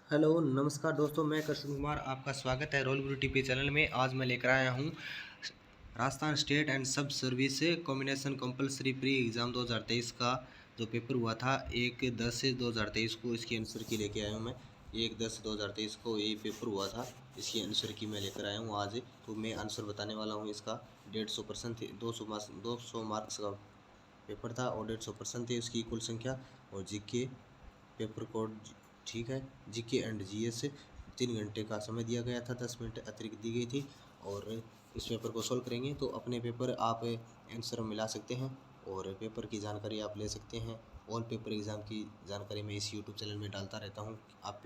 Hello नमस्कार दोस्तों, मैं कृष्ण कुमार। आपका स्वागत है रोल गुरु टीपी चैनल में। आज मैं लेकर आया हूँ राजस्थान स्टेट एंड सब service combination compulsory pre exam 2023 का जो पेपर हुआ था 1/10/2023 को, इसकी आंसर की लेके आया हूँ मैं। 1/10/2023 को ये पेपर हुआ था, इसकी आंसर की मैं लेकर आया हूँ आज। तो मैं आंसर बताने वाला हूँ इसका। 150% 200 मार्क्स का पेपर था और 150% थी उसकी कुल संख्या। और जीके पेपर कोड, ठीक है, जीके एंड जीएस 3 घंटे का समय दिया गया था, 10 मिनट अतिरिक्त दी गई थी। और इस पेपर को सॉल्व करेंगे तो अपने पेपर आप आंसर मिला सकते हैं और पेपर की जानकारी आप ले सकते हैं। ऑल पेपर एग्ज़ाम की जानकारी मैं इस यूट्यूब चैनल में डालता रहता हूँ। आप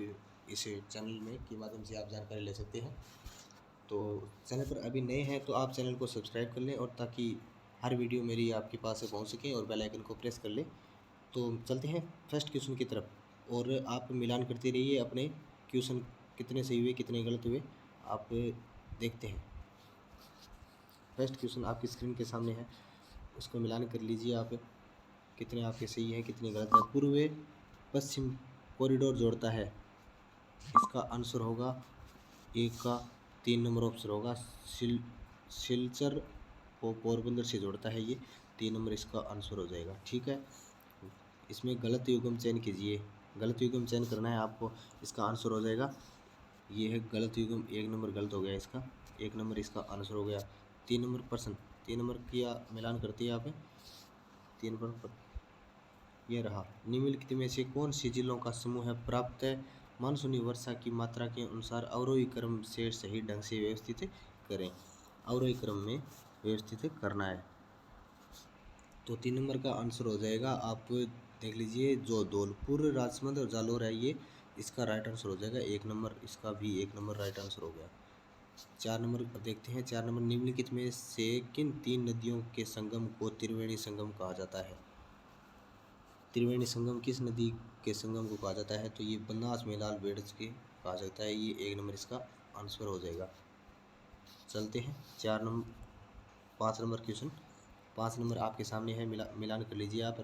इस चैनल में के माध्यम से आप जानकारी ले सकते हैं। तो चैनल पर अभी नए हैं तो आप चैनल को सब्सक्राइब कर लें, और ताकि हर वीडियो मेरी आपके पास से पहुँच सके, और बेल आइकन को प्रेस कर लें। तो चलते हैं फर्स्ट क्वेश्चन की तरफ, और आप मिलान करते रहिए अपने क्वेश्चन, कितने सही हुए कितने गलत हुए आप देखते हैं। फर्स्ट क्वेश्चन आपकी स्क्रीन के सामने है, उसको मिलान कर लीजिए आप, कितने आपके सही हैं कितने गलत है। पूर्व पश्चिम कॉरिडोर जोड़ता है, इसका आंसर होगा एक का 3 नंबर ऑप्शन होगा। सिलचर को पोरबंदर से जोड़ता है ये, 3 नंबर इसका आंसर हो जाएगा। ठीक है, इसमें गलत युग्म चयन कीजिए, गलत युग्म चयन करना है आपको, इसका आंसर हो जाएगा ये है गलत युग्म। 1 नंबर गलत हो गया इसका, 1 नंबर इसका आंसर हो गया। 3 नंबर प्रश्न, 3 नंबर किया मिलान करती है आप, 3 नंबर ये रहा। निम्नलिखित में से कौन सी जिलों का समूह है प्राप्त मानसूनी वर्षा की मात्रा के अनुसार अवरोही क्रम से सही ढंग से व्यवस्थित करें। अवरोही क्रम में व्यवस्थित करना है, तो 3 नंबर का आंसर हो जाएगा। आप देख लीजिए, जो धौलपुर राजसमंद और जालोर है ये, इसका राइट आंसर हो जाएगा 1 नंबर, इसका भी 1 नंबर राइट आंसर हो गया। 4 नंबर देखते हैं। 4 नंबर, निम्नलिखित में से किन 3 नदियों के संगम को त्रिवेणी संगम कहा जाता है। त्रिवेणी संगम किस नदी के संगम को कहा जाता है, तो ये बनास मेलाल बेड़ज के कहा जाता है, ये 1 नंबर इसका आंसर हो जाएगा। चलते हैं 5 नंबर क्वेश्चन। 5 नंबर आपके सामने है, मिलान कर लीजिए आप।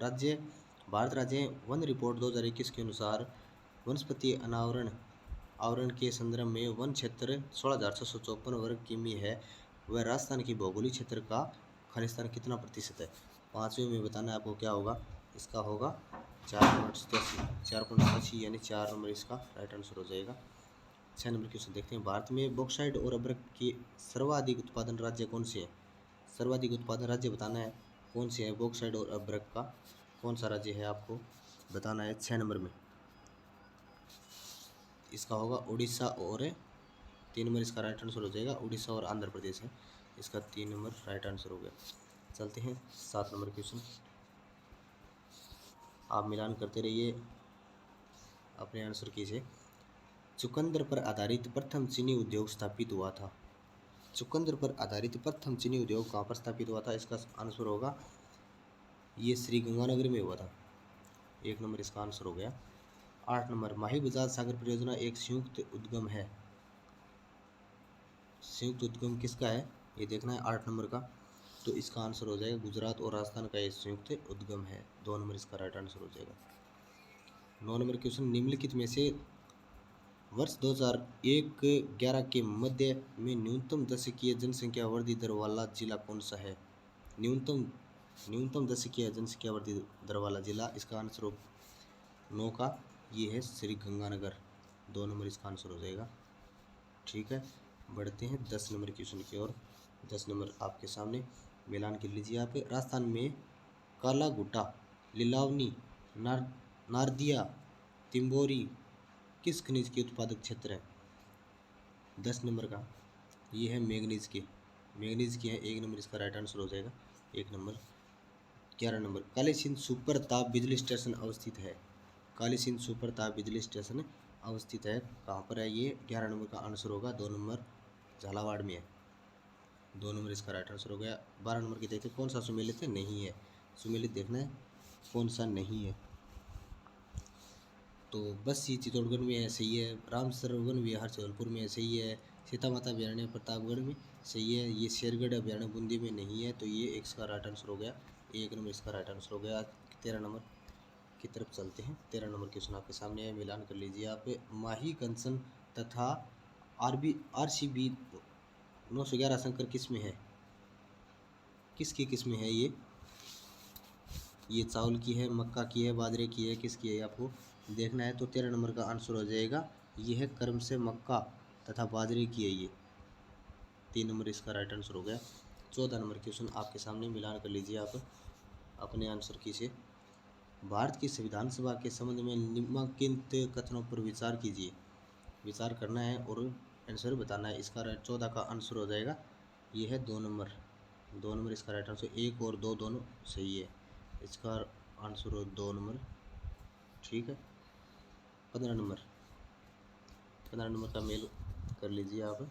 भारत राज्य वन रिपोर्ट 2021 के अनुसार वनस्पति आवरण के संदर्भ में वन क्षेत्र 16,654 वर्ग किमी है, वह राजस्थान की भौगोलिक क्षेत्र का खालिस्तान कितना प्रतिशत है। 5वें में बताना है आपको क्या होगा, इसका होगा 4.87, यानी 4 नंबर इसका राइट आंसर हो जाएगा। 6 नंबर क्वेश्चन देखते हैं। भारत में बॉक्साइट और अब्रक के सर्वाधिक उत्पादन राज्य कौन से हैं। सर्वाधिक उत्पादन राज्य बताना है कौन से है, बॉक्साइट और अब्रक का कौन सा राज्य है आपको बताना है। 6 नंबर में इसका होगा उड़ीसा, और 3 नंबर इसका राइट आंसर हो जाएगा। उड़ीसा और आंध्र प्रदेश है, इसका 3 नंबर राइट आंसर हो गया। चलते हैं 7 नंबर क्वेश्चन, आप मिलान करते रहिए, अपने आंसर कीजिए। चुकंदर पर आधारित प्रथम चीनी उद्योग स्थापित हुआ था। चुकंदर पर आधारित प्रथम चीनी उद्योग कहाँ पर स्थापित हुआ था, इसका आंसर होगा ये श्री गंगानगर में हुआ था, 1 नंबर इसका आंसर हो गया। 8 नंबर, माही बजाज सागर परियोजना एक संयुक्त उद्यम है। संयुक्त उद्यम किसका है ये देखना है, 8 नंबर का, तो इसका आंसर हो जाएगा गुजरात और राजस्थान का ये संयुक्त उद्यम है, 2 नंबर इसका राइट आंसर हो जाएगा। 9 नंबर क्वेश्चन, निम्नलिखित में से वर्ष 2001-11 के मध्य में न्यूनतम दशकीय जनसंख्या वृद्धि दर वाला जिला कौन सा है। न्यूनतम दशकीय जनसंख्या वृद्धि दर वाला जिला, इसका आंसर 9 का ये है श्री गंगानगर, 2 नंबर इसका आंसर हो जाएगा। ठीक है, बढ़ते हैं 10 नंबर क्वेश्चन की ओर। 10 नंबर आपके सामने, मिलान कर लीजिए आप। राजस्थान में काला गुट्टा, लिलावनी, नारदिया, तिम्बोरी किस खनिज के उत्पादक क्षेत्र है। 10 नंबर का ये है मैग्नीज की है, 1 नंबर इसका राइट आंसर हो जाएगा, 1 number. 11 number, Kali Sindh super ताप बिजली स्टेशन अवस्थित है। काली सिंध सुपर ताप बिजली स्टेशन अवस्थित है, कहाँ पर है ये, 11 नंबर का आंसर होगा, 2 नंबर झालावाड़ में है, 2 नंबर इसका राइट आंसर हो गया। 12 नंबर की देखते हैं, कौन सा सुमेलित नहीं है। सुमेलित देखना है कौन सा नहीं है, तो बस ये चित्तौड़गढ़ में है, सही है। राम सरोवर विहार जबलपुर में है, सही है। सीता माता अभ्यारण्य प्रतापगढ़ में, सही है। ये शेरगढ़ अभ्यारण्य बूंदी में नहीं है, तो ये इसका राइट आंसर हो गया, 1 नंबर इसका राइट आंसर हो गया। 13 नंबर, की तरफ चलते हैं। 13 नंबर क्वेश्चन आपके सामने है, मिलान कर लीजिए आप। माही कंचन तथा RCB 911 संकर किस में है? किसकी किस में है ये चावल की है, मक्का की है, बाजरे की है, किसकी है आपको देखना है। तो 13 नंबर का आंसर हो जाएगा ये है क्रम से मक्का तथा बाजरे की है ये। 3 नंबर इसका राइट आंसर हो गया। 14 नंबर क्वेश्चन आपके सामने, मिलान कर लीजिए आप अपने आंसर की से। भारत की संविधान सभा के संबंध में निम्नलिखित कथनों पर विचार कीजिए। विचार करना है और आंसर बताना है। इसका 14 का आंसर हो जाएगा ये है 2 नंबर। 2 नंबर इसका राइट आंसर, 1 और 2 दोनों सही है। इसका आंसर हो 2 नंबर, ठीक है। 15 नंबर, 15 नंबर का मेल कर लीजिए आप।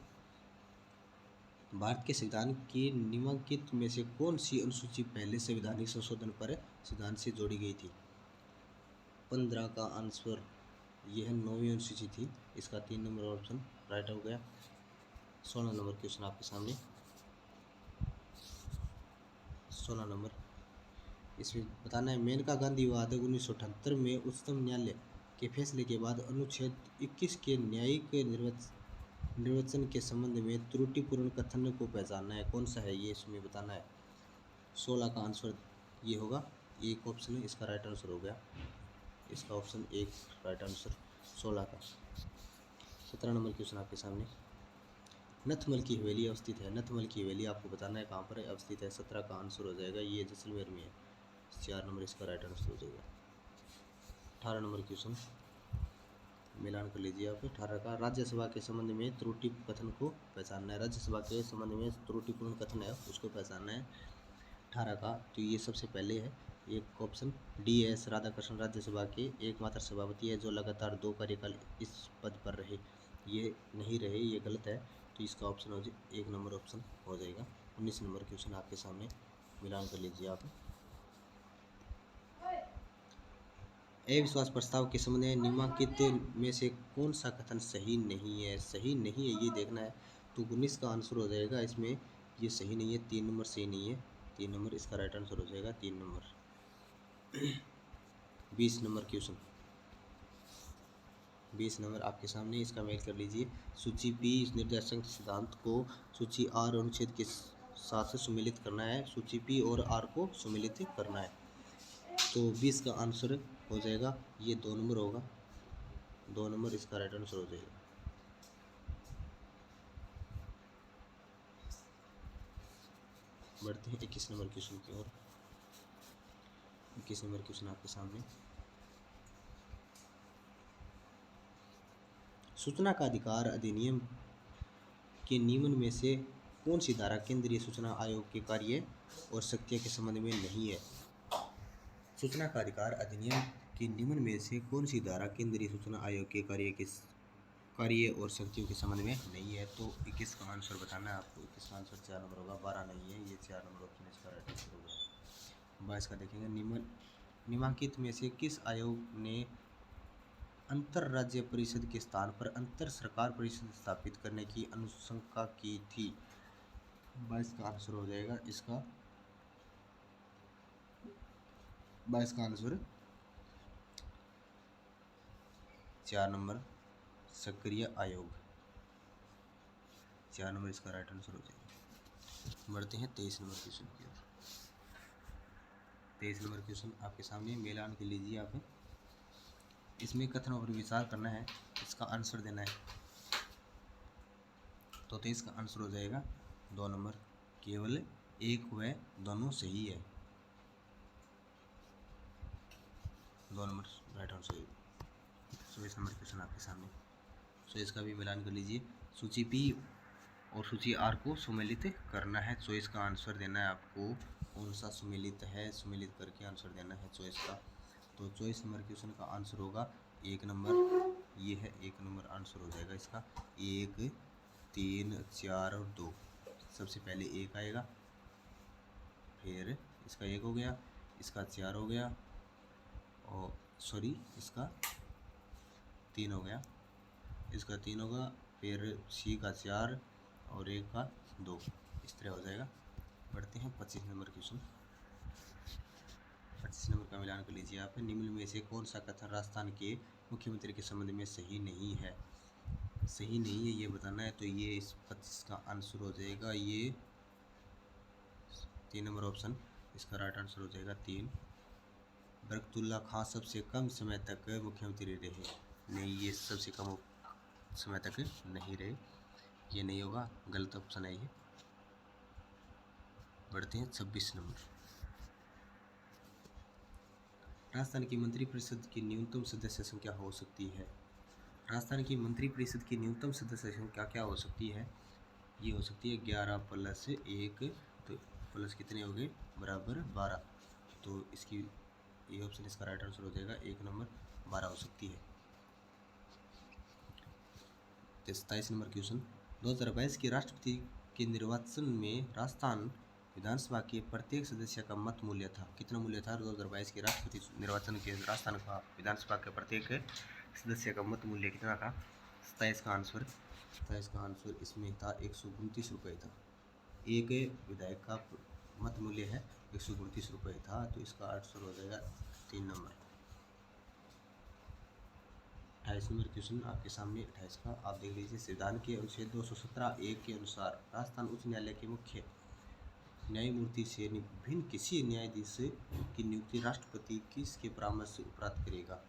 भारत के संविधान की निम्नलिखित में से कौन सी अनुसूची पहले संवैधानिक संशोधन पर सिद्धांत से जोड़ी गई थी? 15 का आंसर यह है 9वीं अनुसूची थी। इसका 3 नंबर ऑप्शन राइट हो गया। 16 नंबर क्वेश्चन आपके सामने। 16 नंबर इसमें बताना है, मेनका गांधी विवाद 1978 में उच्चतम न्यायालय के फैसले के बाद अनुच्छेद 21 के न्यायिक निर्वचन के संबंध में त्रुटिपूर्ण कथन को पहचानना है। कौन सा है ये इसमें बताना है। 16 का आंसर ये होगा, एक ऑप्शन है इसका राइट आंसर हो गया। इसका ऑप्शन एक राइट आंसर 16 का। 17 नंबर क्वेश्चन आपके सामने। नथमल की हवेली अवस्थित है। नथमल की हवेली आपको बताना है कहाँ पर अवस्थित है। 17 का आंसर हो जाएगा ये जैसलमेर में है। 4 नंबर इसका राइट आंसर हो जाएगा। 18 नंबर क्वेश्चन, मिलान कर लीजिए आप। 18 का, राज्यसभा के संबंध में त्रुटि कथन को पहचानना है। राज्यसभा के संबंध में त्रुटिपूर्ण कथन है उसको पहचानना है। 18 का तो ये सबसे पहले है एक ऑप्शन DS राधाकृष्णन राज्यसभा के एकमात्र सभापति है जो लगातार 2 कार्यकाल इस पद पर रहे। ये नहीं रहे, ये गलत है। तो इसका ऑप्शन हो जाए 1 नंबर ऑप्शन हो जाएगा। 19 नंबर क्वेश्चन आपके सामने, मिलान कर लीजिए आप। अविश्वास प्रस्ताव के संबंध में निम्नलिखित में से कौन सा कथन सही नहीं है? सही नहीं है ये देखना है। तो 19 का आंसर हो जाएगा इसमें, ये सही नहीं है। 3 नंबर सही नहीं है। 3 नंबर इसका राइट आंसर हो जाएगा। 3 नंबर। 20 नंबर क्वेश्चन, 20 नंबर आपके सामने, इसका मेल कर लीजिए। सूची P निर्देशांक सिद्धांत को सूची R अनुच्छेद के साथ सम्मिलित करना है। सूची P और R को सम्मिलित करना है। तो 20 का आंसर हो जाएगा ये 2 नंबर होगा। 2 नंबर इसका राइट आंसर हो जाएगा। बढ़ते हैं 21 नंबर क्वेश्चन की ओर। 21 नंबर क्वेश्चन आपके सामने। सूचना का अधिकार अधिनियम के नियमन में से कौन सी धारा केंद्रीय सूचना आयोग के कार्य और शक्तियों के संबंध में नहीं है? सूचना का अधिकार अधिनियम के नियमन में से कौन सी धारा केंद्रीय सूचना आयोग के कार्य और शक्तियों के संबंध में नहीं है? तो 21 का आंसर बताना है आपको। 21 का आंसर 4 नंबर होगा, 12 नहीं है। ये 4 नंबर ऑप्शन इसका राइट आंसर होगा। 22 का देखेंगे, निम्नलिखित में से किस आयोग ने अंतरराज्य परिषद के स्थान पर अंतर सरकार परिषद स्थापित करने की अनुशंसा की थी? 22 का आंसर हो जाएगा इसका। 22 का आंसर 4 नंबर सक्रिय आयोग। 4 नंबर इसका राइट आंसर हो जाएगा। बढ़ते हैं 23 नंबर क्वेश्चन की ओर। 23 नंबर क्वेश्चन आपके सामने, मिलान के लीजिए आप। इसमें कथनों पर विचार करना है, इसका आंसर देना है। तो 23 का आंसर हो जाएगा 2 नंबर, केवल एक व दोनों सही है। 2 नंबर राइट आंसर है। 24 नंबर क्वेश्चन आपके सामने, सो इसका भी मिलान कर लीजिए। सूची P और सूची R को सम्मिलित करना है। 24 का आंसर देना है आपको। कौन सा सम्मिलित है, सम्मिलित करके आंसर देना है 24 का। तो 24 नंबर क्वेश्चन का आंसर होगा 1 नंबर। ये है 1 नंबर आंसर हो जाएगा इसका। 1, 3, 4 और 2। सबसे पहले 1 आएगा, फिर इसका 1 हो गया, इसका 4 हो गया, और सॉरी इसका 3 हो गया, इसका 3 होगा, फिर C का 4 और 1 का 2, इस तरह हो जाएगा। बढ़ते हैं 25 नंबर क्वेश्चन। 25 नंबर का मिलान कर लीजिए आप। निम्न में से कौन सा कथन राजस्थान के मुख्यमंत्री के संबंध में सही नहीं है? सही नहीं है ये बताना है, तो ये इस 25 का आंसर हो जाएगा ये 3 नंबर ऑप्शन, इसका राइट आंसर हो जाएगा 3। बरकतुल्ला खां सबसे कम समय तक मुख्यमंत्री रहे। नहीं, ये सबसे कम समय तक नहीं रहे, ये नहीं होगा, गलत ऑप्शन है ये। बढ़ते हैं 26 नंबर। राजस्थान की मंत्रिपरिषद की न्यूनतम सदस्य संख्या हो सकती है? राजस्थान की मंत्रिपरिषद की न्यूनतम सदस्य संख्या क्या हो सकती है? ये हो सकती है 11 प्लस 1, तो प्लस कितने हो गए? बराबर 12। तो इसकी ये ऑप्शन इसका राइट आंसर हो जाएगा 1 नंबर, 12 हो सकती है। 27 नंबर क्वेश्चन। 2022 के राष्ट्रपति के निर्वाचन में राजस्थान विधानसभा के प्रत्येक सदस्य का मत मूल्य था। कितना मूल्य था 2022 के राष्ट्रपति निर्वाचन के राजस्थान का विधानसभा के प्रत्येक सदस्य का मत मूल्य कितना था? 27 का आंसर इसमें था 129 रुपये था। एक विधायक का मत मूल्य है 129 रुपये था, तो इसका आंसर हो जाएगा 3 नंबर। 28 नंबर क्वेश्चन आपके सामने। 28 का आप देख लीजिए। संविधान के अनुच्छेद 217(1) के अनुसार राजस्थान उच्च न्यायालय के मुख्य न्यायमूर्ति से भिन्न किसी न्यायाधीश की नियुक्ति राष्ट्रपति किसके परामर्श से उपरांत करेगा?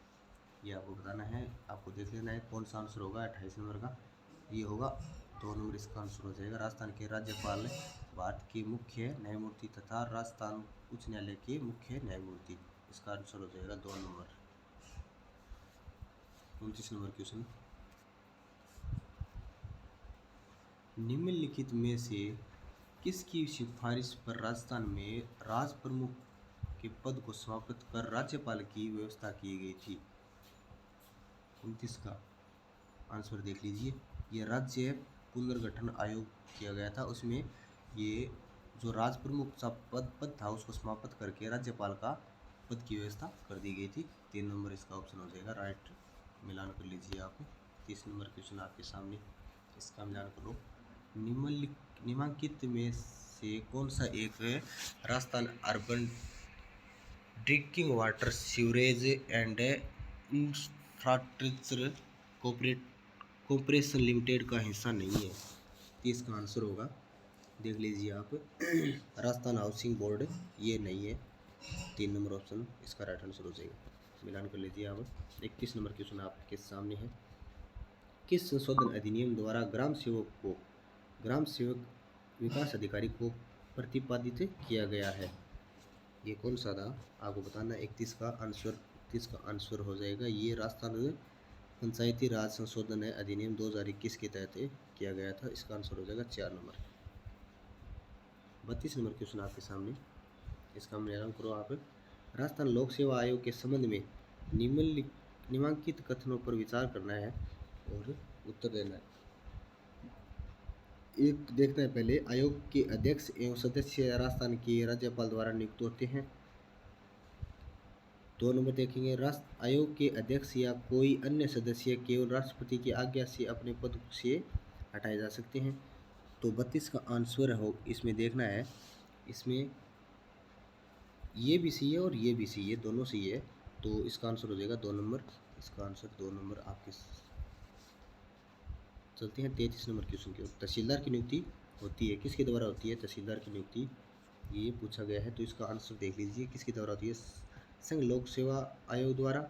ये आपको बताना है, आपको देख लेना है कौन सा आंसर होगा 28 नंबर का। ये होगा 2 नंबर, इसका आंसर हो जाएगा। राजस्थान के राज्यपाल भारत के मुख्य न्यायमूर्ति तथा राजस्थान उच्च न्यायालय के मुख्य न्यायमूर्ति, इसका आंसर हो जाएगा 2 नंबर। 29 number question. निम्नलिखित में से किसकी सिफारिश पर राजस्थान में राज प्रमुख के पद को समाप्त कर राज्यपाल की व्यवस्था की गई थी? 29 का आंसर देख लीजिए। ये राज्य पुनर्गठन आयोग किया गया था, उसमें ये जो राज प्रमुख सा पद था उसको समाप्त करके राज्यपाल का पद की व्यवस्था कर दी गई थी। 3 नंबर इसका ऑप्शन हो जाएगा, राइट मिलान कर लीजिए आप। 30 नंबर क्वेश्चन आपके सामने, इसका मिलान करो। निम्नलिखित में से कौन सा एक Rajasthan urban drinking water sewerage and infrastructure corporation limited का हिस्सा नहीं है? इसका आंसर होगा, देख लीजिए आप, राजस्थान हाउसिंग बोर्ड, ये नहीं है। 3 नंबर ऑप्शन इसका राइट आंसर हो जाएगा, मिलान कर लीजिए आप। 31 नंबर क्वेश्चन आपके सामने है। किस संशोधन अधिनियम द्वारा ग्राम सेवक विकास अधिकारी को प्रतिपादित किया गया है? ये कौन सा था आपको बताना। 31 का आंसर हो जाएगा ये राजस्थान पंचायती राज संशोधन अधिनियम 2021 के तहत किया गया था, इसका आंसर हो जाएगा 4 नंबर। 32 नंबर क्वेश्चन आपके सामने, इसका मूल्यांकन करो आप। राजस्थान लोक सेवा आयोग के संबंध में निम्नलिखित कथनों पर विचार करना है और उत्तर देना है। एक देखना है पहले, आयोग के अध्यक्ष एवं सदस्य राजस्थान के राज्यपाल द्वारा नियुक्त होते हैं। 2 नंबर देखेंगे, राष्ट्र आयोग के अध्यक्ष या कोई अन्य सदस्य केवल राष्ट्रपति की आज्ञा से अपने पद से हटाए जा सकते हैं। तो 32 का आंसर हो इसमें देखना है, इसमें ये भी सही है और ये भी सही है, दोनों सही है, तो इसका आंसर हो जाएगा 2 नंबर। इसका आंसर 2 नंबर आपके। चलते हैं 33 नंबर क्वेश्चन की ओर। तहसीलदार की नियुक्ति होती है, किसके द्वारा होती है तहसीलदार की नियुक्ति, ये पूछा गया है, तो इसका आंसर देख लीजिए किसके द्वारा होती है। संघ लोक सेवा आयोग द्वारा,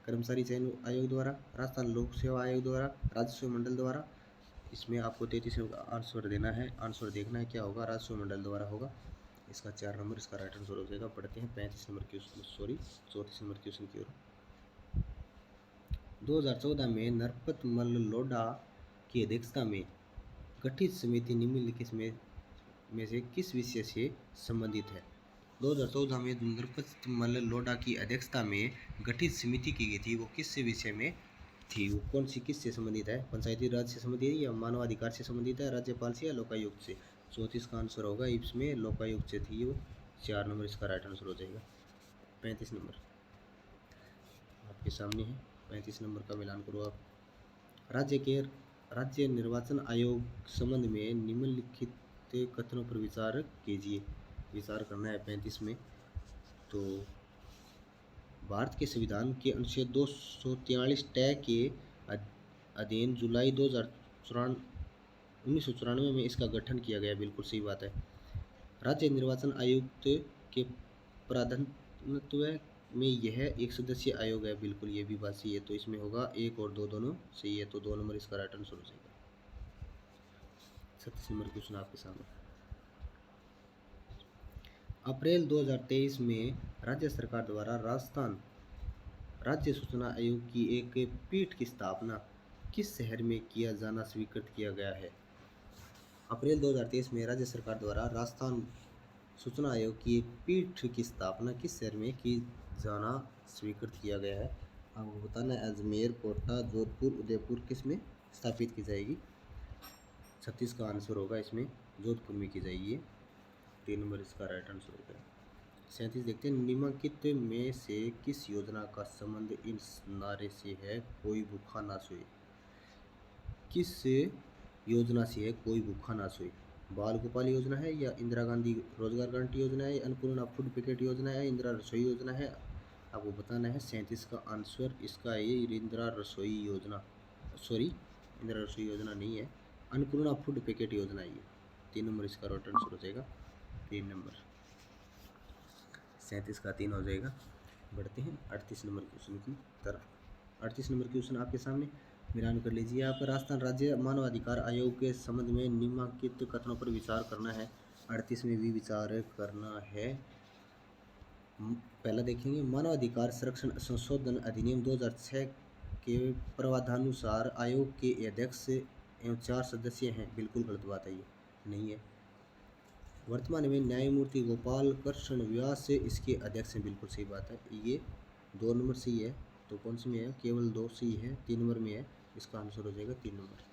कर्मचारी चयन आयोग द्वारा, राजस्थान लोक सेवा आयोग द्वारा, राजस्व मंडल द्वारा। इसमें आपको 33 का आंसर देना है, आंसर देखना है क्या होगा, राजस्व मंडल द्वारा होगा, इसका 4 नंबर इसका राइट आंसर हो जाएगा। पढ़ते हैं 34 नंबर क्वेश्चन की ओर। 2014 में नरपत मल लोढ़ा की अध्यक्षता में गठित समिति निम्नलिखित में से किस विषय से संबंधित है? 2014 में नरपत मल लोढ़ा की अध्यक्षता में गठित समिति की गई थी, वो किस विषय में थी, वो कौन सी किस से संबंधित है? पंचायती राज से संबंधित है या मानवाधिकार से संबंधित है, राज्यपाल से या लोकायुक्त से? 34 का आंसर होगा इसमें लोकायुक्त से थी वो, 4 नंबर इसका राइट आंसर हो जाएगा। 35 नंबर आपके सामने है, 35 नंबर का मिलान करो आप। राज्य निर्वाचन आयोग संबंध में निम्नलिखित कथनों पर विचार कीजिए, विचार करना है 35 में। तो भारत के संविधान के अनुच्छेद 243 टै के अधीन जुलाई 1994 में इसका गठन किया गया। बिल्कुल सही बात है। राज्य निर्वाचन आयुक्त के प्राधान्यत्व में यह एक सदस्यीय आयोग है। बिल्कुल ये भी बात सही है। तो इसमें होगा 1 और 2 दोनों सही है। तो 2 नंबर इसका राइट आंसर हो जाएगा। 37 नंबर क्वेश्चन आपके सामने। अप्रैल 2023 में राज्य सरकार द्वारा राजस्थान राज्य सूचना आयोग की एक पीठ की स्थापना किस शहर में किया जाना स्वीकृत किया गया है? अप्रैल 2023 में राज्य सरकार द्वारा राजस्थान सूचना आयोग की एक पीठ की स्थापना किस शहर में की जाना स्वीकृत किया गया है? आपको बताना है अजमेर, कोटा, जोधपुर, उदयपुर किस में स्थापित की जाएगी? 36 का आंसर होगा इसमें जोधपुर में की जाएगी। 3 नंबर इसका राइट आंसर हो गया। 37 देखते हैं। निम्नलिखित में से किस योजना का संबंध इस नारे से है, कोई भूखा ना सोए? किस योजना से है कोई भूखा ना सोए? बाल गोपाल योजना है, या इंदिरा गांधी रोजगार गारंटी योजना है, अन्नपूर्णा फूड पैकेट योजना है, इंदिरा रसोई योजना है? आपको बताना है। 37 का आंसर इसका ये इंदिरा रसोई योजना, इंदिरा रसोई योजना नहीं है, अन्नपूर्णा फूड पैकेट योजना है ये। 3 नंबर इसका राइट आंसर हो जाएगा। 3 नंबर 37 का 3 हो जाएगा। बढ़ते हैं 38 नंबर क्वेश्चन की तरफ। 38 नंबर क्वेश्चन आपके सामने मिलान कर लीजिए। आप राजस्थान राज्य मानवाधिकार आयोग के संबंध में निम्नलिखित कथनों पर विचार करना है। 38 में भी विचार करना है। पहला देखेंगे, मानवाधिकार संरक्षण संशोधन अधिनियम 2006 के प्रावधानुसार आयोग के अध्यक्ष एवं 4 सदस्य हैं। बिल्कुल गलत बात है, ये नहीं है। वर्तमान में न्यायमूर्ति गोपाल कृष्ण व्यास से इसके अध्यक्ष हैं। बिल्कुल सही बात है, ये 2 नंबर सही है। तो कौन सी में है? केवल 2 सही है। 3 नंबर में है, इसका आंसर हो जाएगा 3 नंबर।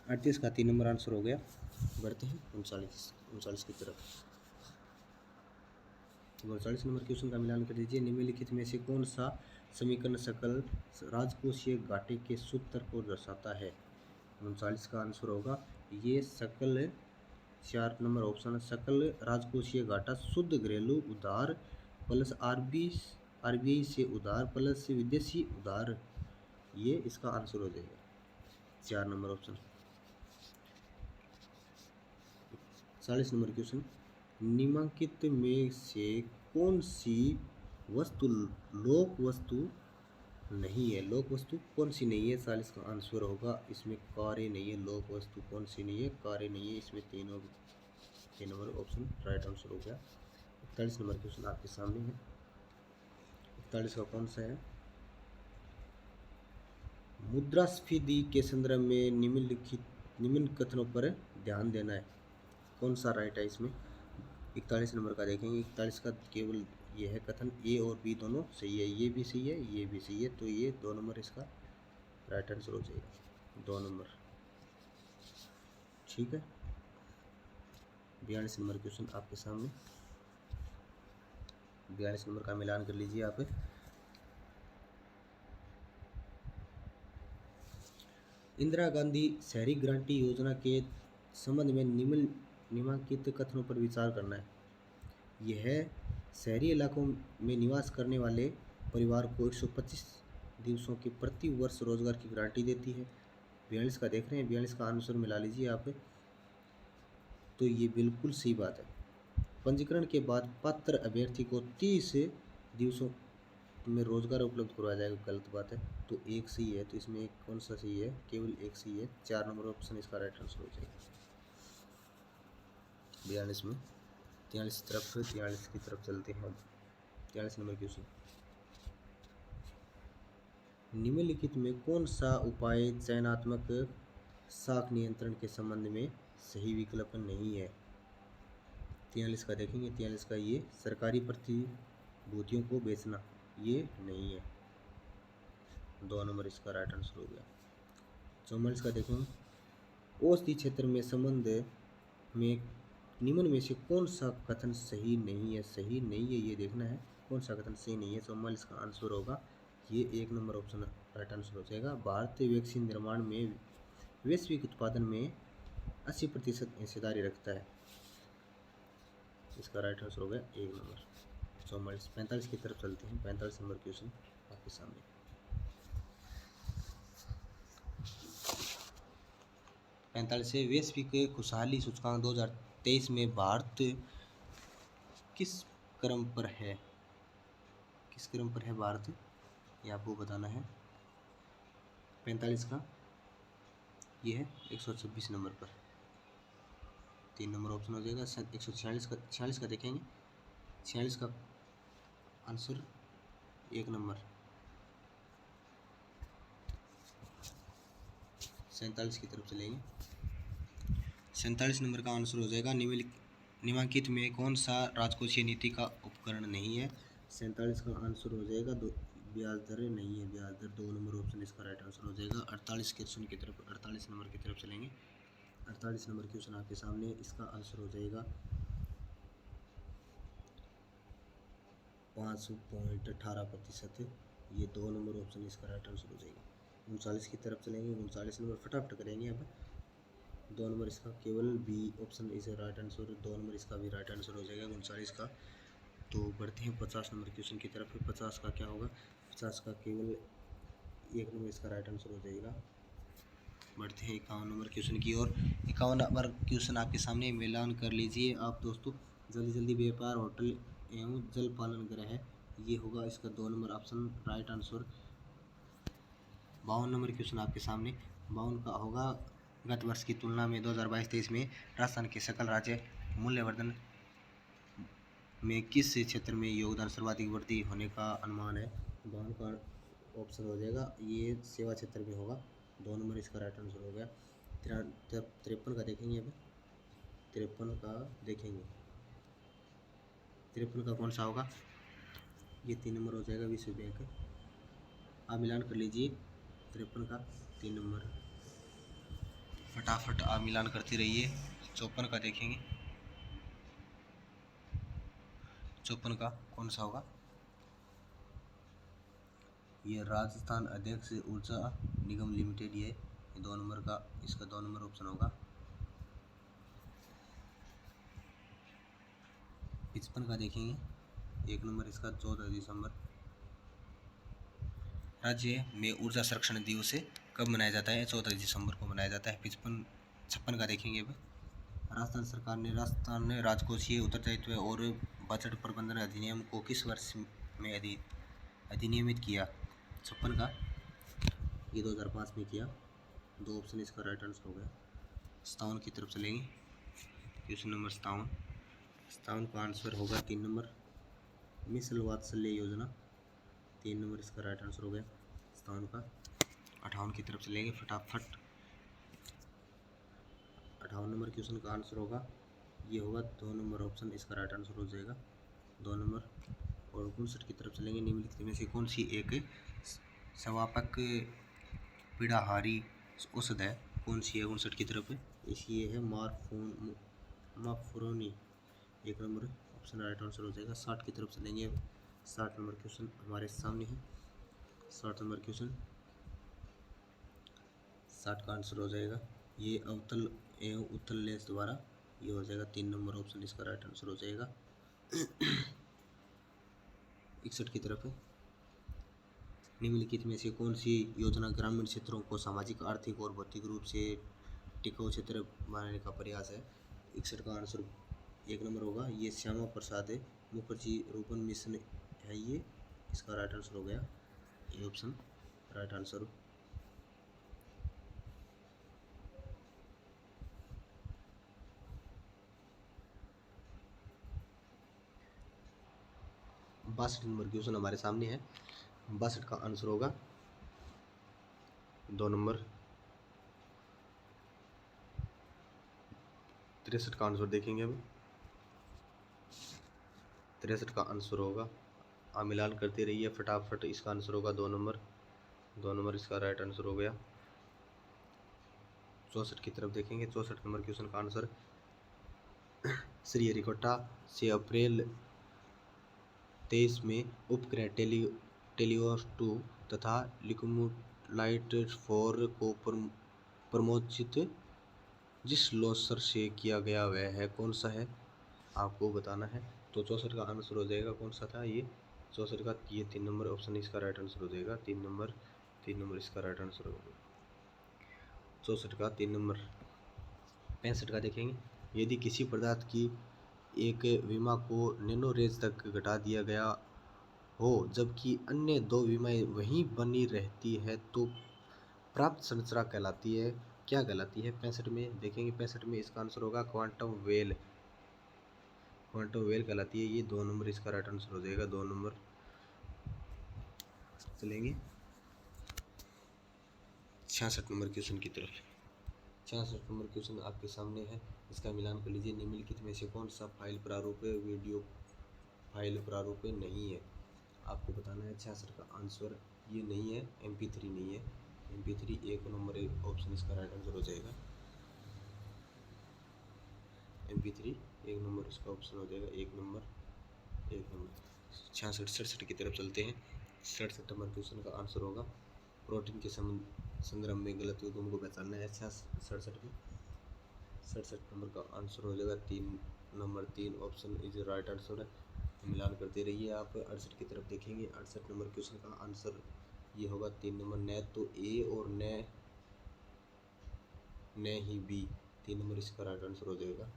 38 का 3 नंबर आंसर हो गया। बढ़ते हैं 39 की तरफ। 39 नंबर क्वेश्चन का मिलान कर दीजिए। निम्नलिखित में से कौन सा समीकरण सकल राजकोषीय घाटे के सूत्र को दर्शाता है? 39 का आंसर होगा ये सकल, 4 नंबर ऑप्शन है, सकल राजकोषीय घाटा शुद्ध घरेलू उधार प्लस आरबीआई से उधार प्लस विदेशी उधार, ये इसका आंसर हो जाएगा। 4 नंबर ऑप्शन। 40 नंबर क्वेश्चन, निम्नलिखित में से कौन सी वस्तु लोक वस्तु नहीं है? लोक वस्तु कौन सी नहीं है? 40 का आंसर होगा इसमें कार्य नहीं है। लोक वस्तु कौन सी नहीं है? कार्य नहीं है। इसमें 3 नंबर ऑप्शन राइट आंसर हो गया। 41 नंबर क्वेश्चन आपके सामने है। 41 का कौन सा है? मुद्रास्फीति के संदर्भ में निम्न कथनों पर ध्यान देना है। कौन सा राइट है इसमें? 41 नंबर का देखेंगे। 41 का केवल ये है कथन, ए और बी दोनों सही है। ये भी सही है, ये भी सही है। तो ये 2 नंबर इसका राइट आंसर हो जाएगा। 2 नंबर ठीक है। 42 नंबर क्वेश्चन आपके सामने। 42 नंबर का मिलान कर लीजिए आप। इंदिरा गांधी शहरी गारंटी योजना के संबंध में निम्नलिखित कथनों पर विचार करना है। यह शहरी इलाकों में निवास करने वाले परिवार को 125 दिवसों के प्रति वर्ष रोजगार की गारंटी देती है। 42 का देख रहे हैं। 42 का आंसर मिला लीजिए आप। तो ये बिल्कुल सही बात है। पंजीकरण के बाद पात्र अभ्यर्थी को 30 दिवसों में रोजगार उपलब्ध करवाया जाएगा। गलत बात है। तो एक सही है। तो इसमें एक कौन सा सही है? केवल एक सही है। 4 नंबर ऑप्शन इसका राइट आंसर हो जाएगा। 42 में 43 की तरफ चलते हैं। 43 नंबर क्वेश्चन, निम्नलिखित में कौन सा उपाय चयनात्मक साख नियंत्रण के संबंध में सही विकल्प नहीं है? 43 का देखेंगे। 43 का ये सरकारी प्रतिभूतियों को बेचना, ये नहीं है। 2 नंबर इसका राइट आंसर हो गया। 44 का देखेंगे। औषधि क्षेत्र में संबंध में निम्न में से कौन सा कथन सही नहीं है? सही नहीं है ये देखना है, कौन सा कथन सही नहीं है। 44 का आंसर होगा ये 1 नंबर ऑप्शन राइट आंसर हो जाएगा। भारत वैक्सीन निर्माण में वैश्विक उत्पादन में 80% हिस्सेदारी रखता है। इसका राइट आंसर हो गया 1 नंबर। 44 45 की तरफ चलते हैं। 45 नंबर क्वेश्चन आपके सामने। 45 वैश्विक खुशहाली सूचकांक 2023 में भारत किस क्रम पर है? किस क्रम पर है भारत, ये आपको बताना है। 45 का ये है 126 नंबर पर। 3 नंबर ऑप्शन हो जाएगा। 146 का 46 का देखेंगे। 46 का आंसर 1 नंबर। 47 की तरफ चलेंगे। 47 नंबर का आंसर हो जाएगा निम्नलिखित में कौन सा राजकोषीय नीति का उपकरण नहीं है? 47 का आंसर हो जाएगा ब्याज दर नहीं है, ब्याज दर 2 नंबर ऑप्शन इसका राइट आंसर हो जाएगा। 48 क्वेश्चन की तरफ 48 नंबर की तरफ चलेंगे। 48 नंबर क्वेश्चन आपके सामने, इसका आंसर हो जाएगा 5.18%। ये 2 नंबर ऑप्शन इसका राइट आंसर हो जाएगा। 39 की तरफ चलेंगे। 39 नंबर फटाफट करेंगे। अब 2 नंबर इसका केवल बी ऑप्शन इस राइट आंसर, 2 नंबर इसका भी राइट आंसर हो जाएगा 39 का। तो बढ़ते हैं 50 नंबर क्वेश्चन की तरफ। 50 का क्या होगा? 50 का केवल 1 नंबर इसका राइट आंसर हो जाएगा। बढ़ते हैं 51 नंबर क्वेश्चन की ओर। 51 नंबर क्वेश्चन आपके सामने, मिलान कर लीजिए आप दोस्तों। जल्दी जल्दी। व्यापार, होटल एवं जल पालन गृह, ये होगा इसका 2 number option right answer. 52 number question आपके सामने। 52 का होगा गत वर्ष की तुलना में 2022-23 में राजस्थान के सकल राज्य मूल्यवर्धन में किस क्षेत्र में योगदान सर्वाधिक वृद्धि होने का अनुमान है? 52 का ऑप्शन हो जाएगा ये सेवा क्षेत्र में होगा। 2 नंबर इसका राइट आंसर हो गया। 53 का देखेंगे। अब 53 का देखेंगे। 53 का कौन सा होगा? ये 3 नंबर हो जाएगा विश्व बैंक। आप मिलान कर लीजिए 53 का 3 नंबर। फटाफट आप मिलान करते रहिए। 54 का देखेंगे। 54 का कौन सा होगा? ये राजस्थान अध्यक्ष ऊर्जा निगम लिमिटेड, ये 2 नंबर का इसका 2 नंबर ऑप्शन होगा। 55 का देखेंगे। 1 नंबर इसका 14 दिसंबर। राज्य में ऊर्जा संरक्षण दिवस कब मनाया जाता है? 14 दिसंबर को मनाया जाता है। 56 का देखेंगे। अब राजस्थान सरकार ने राजस्थान राजकोषीय उत्तरदायित्व और बजट प्रबंधन अधिनियम को किस वर्ष में अधिनियमित किया? 56 का ये 2005 में किया। 2 ऑप्शन इसका राइट आंसर हो गया। 57 की तरफ चलेंगे। क्वेश्चन नंबर 57 का आंसर होगा 3 नंबर मिसल वात्सल्य योजना। 3 नंबर इसका राइट आंसर हो गया 57 का। 58 की तरफ चलेंगे फटाफट। 58 नंबर क्वेश्चन का आंसर होगा ये होगा 2 नंबर ऑप्शन इसका राइट आंसर हो जाएगा 2 नंबर। और 59 की तरफ चलेंगे। निम्नलिखित में से कौन सी एक स्वापक पीड़ाहारी औषध है? कौन सी है? 59 की तरफ ये है माफरोनी। 1 नंबर ऑप्शन राइट आंसर हो जाएगा। 60 की तरफ चलेंगे। अब 60 नंबर क्वेश्चन हमारे सामने है। 60 नंबर क्वेश्चन, 60 का आंसर हो जाएगा ये अवतल एवं उत्तल लेंस द्वारा, ये हो जाएगा 3 नंबर ऑप्शन इसका राइट आंसर हो जाएगा। 61 की तरफ है। निम्नलिखित में से कौन सी योजना ग्रामीण क्षेत्रों को सामाजिक, आर्थिक और भौतिक रूप से टिकाऊ क्षेत्र बनाने का प्रयास है? 61 का आंसर 1 नंबर होगा ये श्यामा प्रसाद मुखर्जी रूपन मिशन है, ये इसका राइट आंसर हो गया। ये ऑप्शन राइट आंसर। बासठ नंबर क्वेश्चन हमारे सामने है। 62 का आंसर होगा 2 नंबर। 63 का आंसर देखेंगे। अब 63 का आंसर होगा, आप मिलान करते रहिए फटाफट। इसका आंसर होगा 2 नंबर। 2 नंबर इसका राइट आंसर हो गया। 64 की तरफ देखेंगे। 64 नंबर क्वेश्चन का आंसर श्रीहरिकोटा से अप्रैल 23 में उपग्रह टेलियोस 2 तथा लिकुमुलाइट 4 को प्रमोचित जिस लॉन्चर से किया गया वह है कौन सा है? आपको बताना है। तो 64 का आंसर हो जाएगा कौन सा था ये 64 का, ये 3 नंबर ऑप्शन इसका राइट आंसर हो जाएगा। 3 नंबर इसका राइट आंसर होगा 64 का 3 नंबर। 65 का देखेंगे, यदि किसी पदार्थ की एक विमा को नैनो रेंज तक घटा दिया गया हो जबकि अन्य 2 विमाएं वहीं बनी रहती है तो प्राप्त संरचना कहलाती है, क्या कहलाती है? 65 में देखेंगे, 65 में इसका आंसर होगा क्वांटम वेल। क्वांटम वेल कहलाती है ये। 2 नंबर इसका राइट आंसर हो जाएगा। 2 नंबर। चलेंगे 66 नंबर क्वेश्चन की तरफ। 66 नंबर क्वेश्चन आपके सामने है, इसका मिलान कर लीजिए। निम्नलिखित में से कौन सा फाइल प्रारूप वीडियो फाइल प्रारूप नहीं है? आपको बताना है। 66 का आंसर ये नहीं है, MP3 नहीं है। MP3 1 नंबर ऑप्शन इसका राइट आंसर हो जाएगा। MP3 1 नंबर इसका ऑप्शन हो जाएगा। 1 नंबर 66 की तरफ चलते हैं। 67 नंबर क्वेश्चन का आंसर होगा प्रोटीन के संदर्भ में गलत युग्म को पहचानना है। 67 में 67 नंबर का आंसर हो जाएगा 3 ऑप्शन इज राइट आंसर है। मिलान करते रहिए आप। 68 की तरफ देखेंगे। 68 नंबर क्वेश्चन का आंसर ये होगा 3 नंबर, न तो ए और न ही बी। 3 नंबर इसका राइट आंसर हो जाएगा।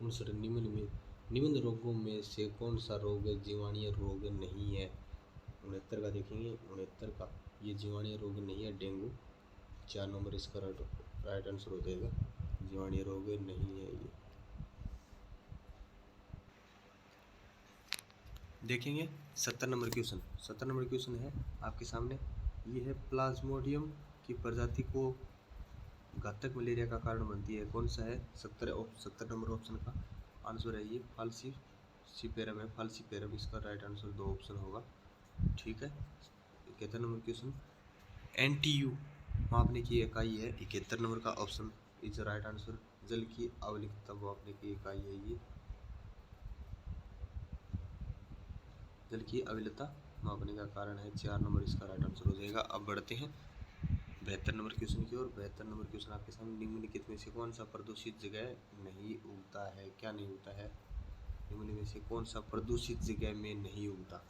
59 निम्न रोगों में से कौन सा रोग जीवाणुय रोग नहीं है? 69 का देखेंगे। 69 का ये जीवाणुय रोग नहीं है, डेंगू। 4 नंबर इसका राइट आंसर हो जाएगा। जीवाणुय रोग नहीं है ये। देखेंगे 70 नंबर क्वेश्चन। 70 नंबर क्वेश्चन है आपके सामने, ये है प्लाज्मोडियम की प्रजाति को घातक मलेरिया का कारण बनती है, कौन सा है? 70 नंबर ऑप्शन का आंसर है ये फाल्सीपेरम है। फाल्सीपेरम इसका राइट आंसर 2 ऑप्शन होगा। ठीक है। 71 नंबर क्वेश्चन, NTU मापने की इकाई है। 71 नंबर का ऑप्शन इज राइट आंसर। जल की अवलिकता मापने की इकाई है ये। जल की अविलता मापने का कारण है। 4 नंबर इसका राइट आंसर हो जाएगा। अब बढ़ते हैं 72 नंबर क्वेश्चन की ओर। 72 नंबर क्वेश्चन आपके सामने, निम्नलिखित में से कौन सा प्रदूषित जगह नहीं उगता है? क्या नहीं उगता है? निम्न में से कौन सा प्रदूषित जगह में नहीं उगता?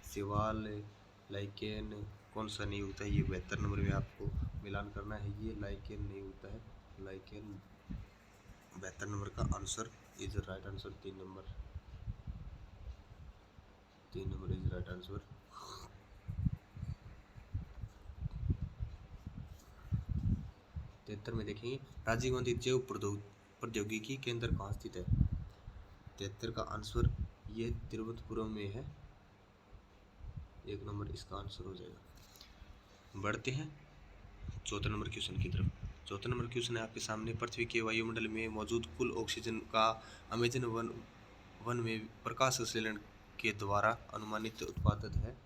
शैवाल, लाइकेन, कौन सा नहीं उगता है? ये 72 नंबर में आपको मिलान करना है। ये लाइकेन नहीं उगता है। लाइकेन 72 नंबर का answer is right answer. 3 number is right answer. 73 में देखेंगे, राजीव गांधी जैव प्रौद्योगिकी केंद्र कहाँ स्थित है? 73 का आंसर ये तिरुवनंतपुरम में है। 1 नंबर इसका आंसर हो जाएगा। बढ़ते हैं 74 नंबर क्वेश्चन की तरफ। 74 नंबर क्वेश्चन है आपके सामने, पृथ्वी के वायुमंडल में मौजूद कुल ऑक्सीजन का अमेजन वन में प्रकाश संश्लेषण के द्वारा अनुमानित उत्पादन है।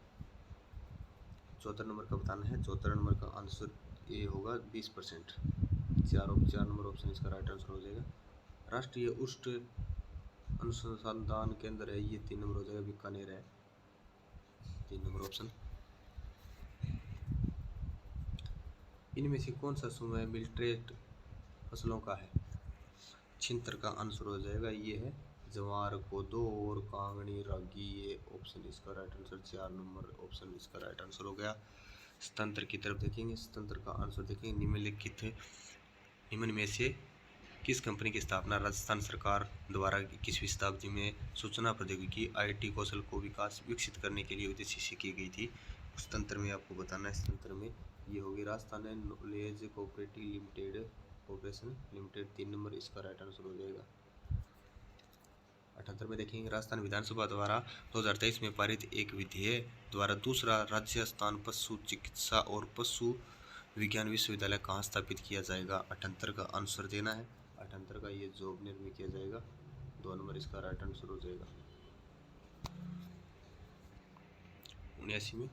74 नंबर का बताना है। 74 नंबर का आंसर ये होगा 20%। 4 नंबर ऑप्शन इसका राइट आंसर हो जाएगा। राष्ट्रीय उष्ण अनुसंधान केंद्र है ये। 3 नंबर हो जाएगा। बीकानेर है। 3 नंबर ऑप्शन। इनमें से कौन सा समूह मिल्ट्रेट फसलों का है? 76 का आंसर हो जाएगा ये है ज्वार, कोदो और कांगनी रागी। ये ऑप्शन इसका राइट आंसर। 4 नंबर ऑप्शन इसका राइट आंसर हो गया। स्वतंत्र की तरफ देखेंगे। स्वतंत्र का आंसर देखेंगे, निम्न में से किस कंपनी की स्थापना राजस्थान सरकार द्वारा 21वीं शताब्दी में सूचना प्रौद्योगिकी IT कौशल को विकसित करने के लिए उद्देश्य से की गई थी? स्वतंत्र में आपको बताना है। स्वतंत्र में ये होगी Rajasthan knowledge corporation limited. 3 number इसका राइट आंसर हो जाएगा। 78 में देखेंगे, राजस्थान विधानसभा द्वारा 2023 में पारित एक विधेयक द्वारा दूसरा राज्य स्थान पशु चिकित्सा और पशु विज्ञान विश्वविद्यालय कहाँ स्थापित किया जाएगा? 78 का आंसर देना है। 78 का ये जोबनेर में किया जाएगा। 2 नंबर इसका राइट आंसर हो जाएगा। 79 में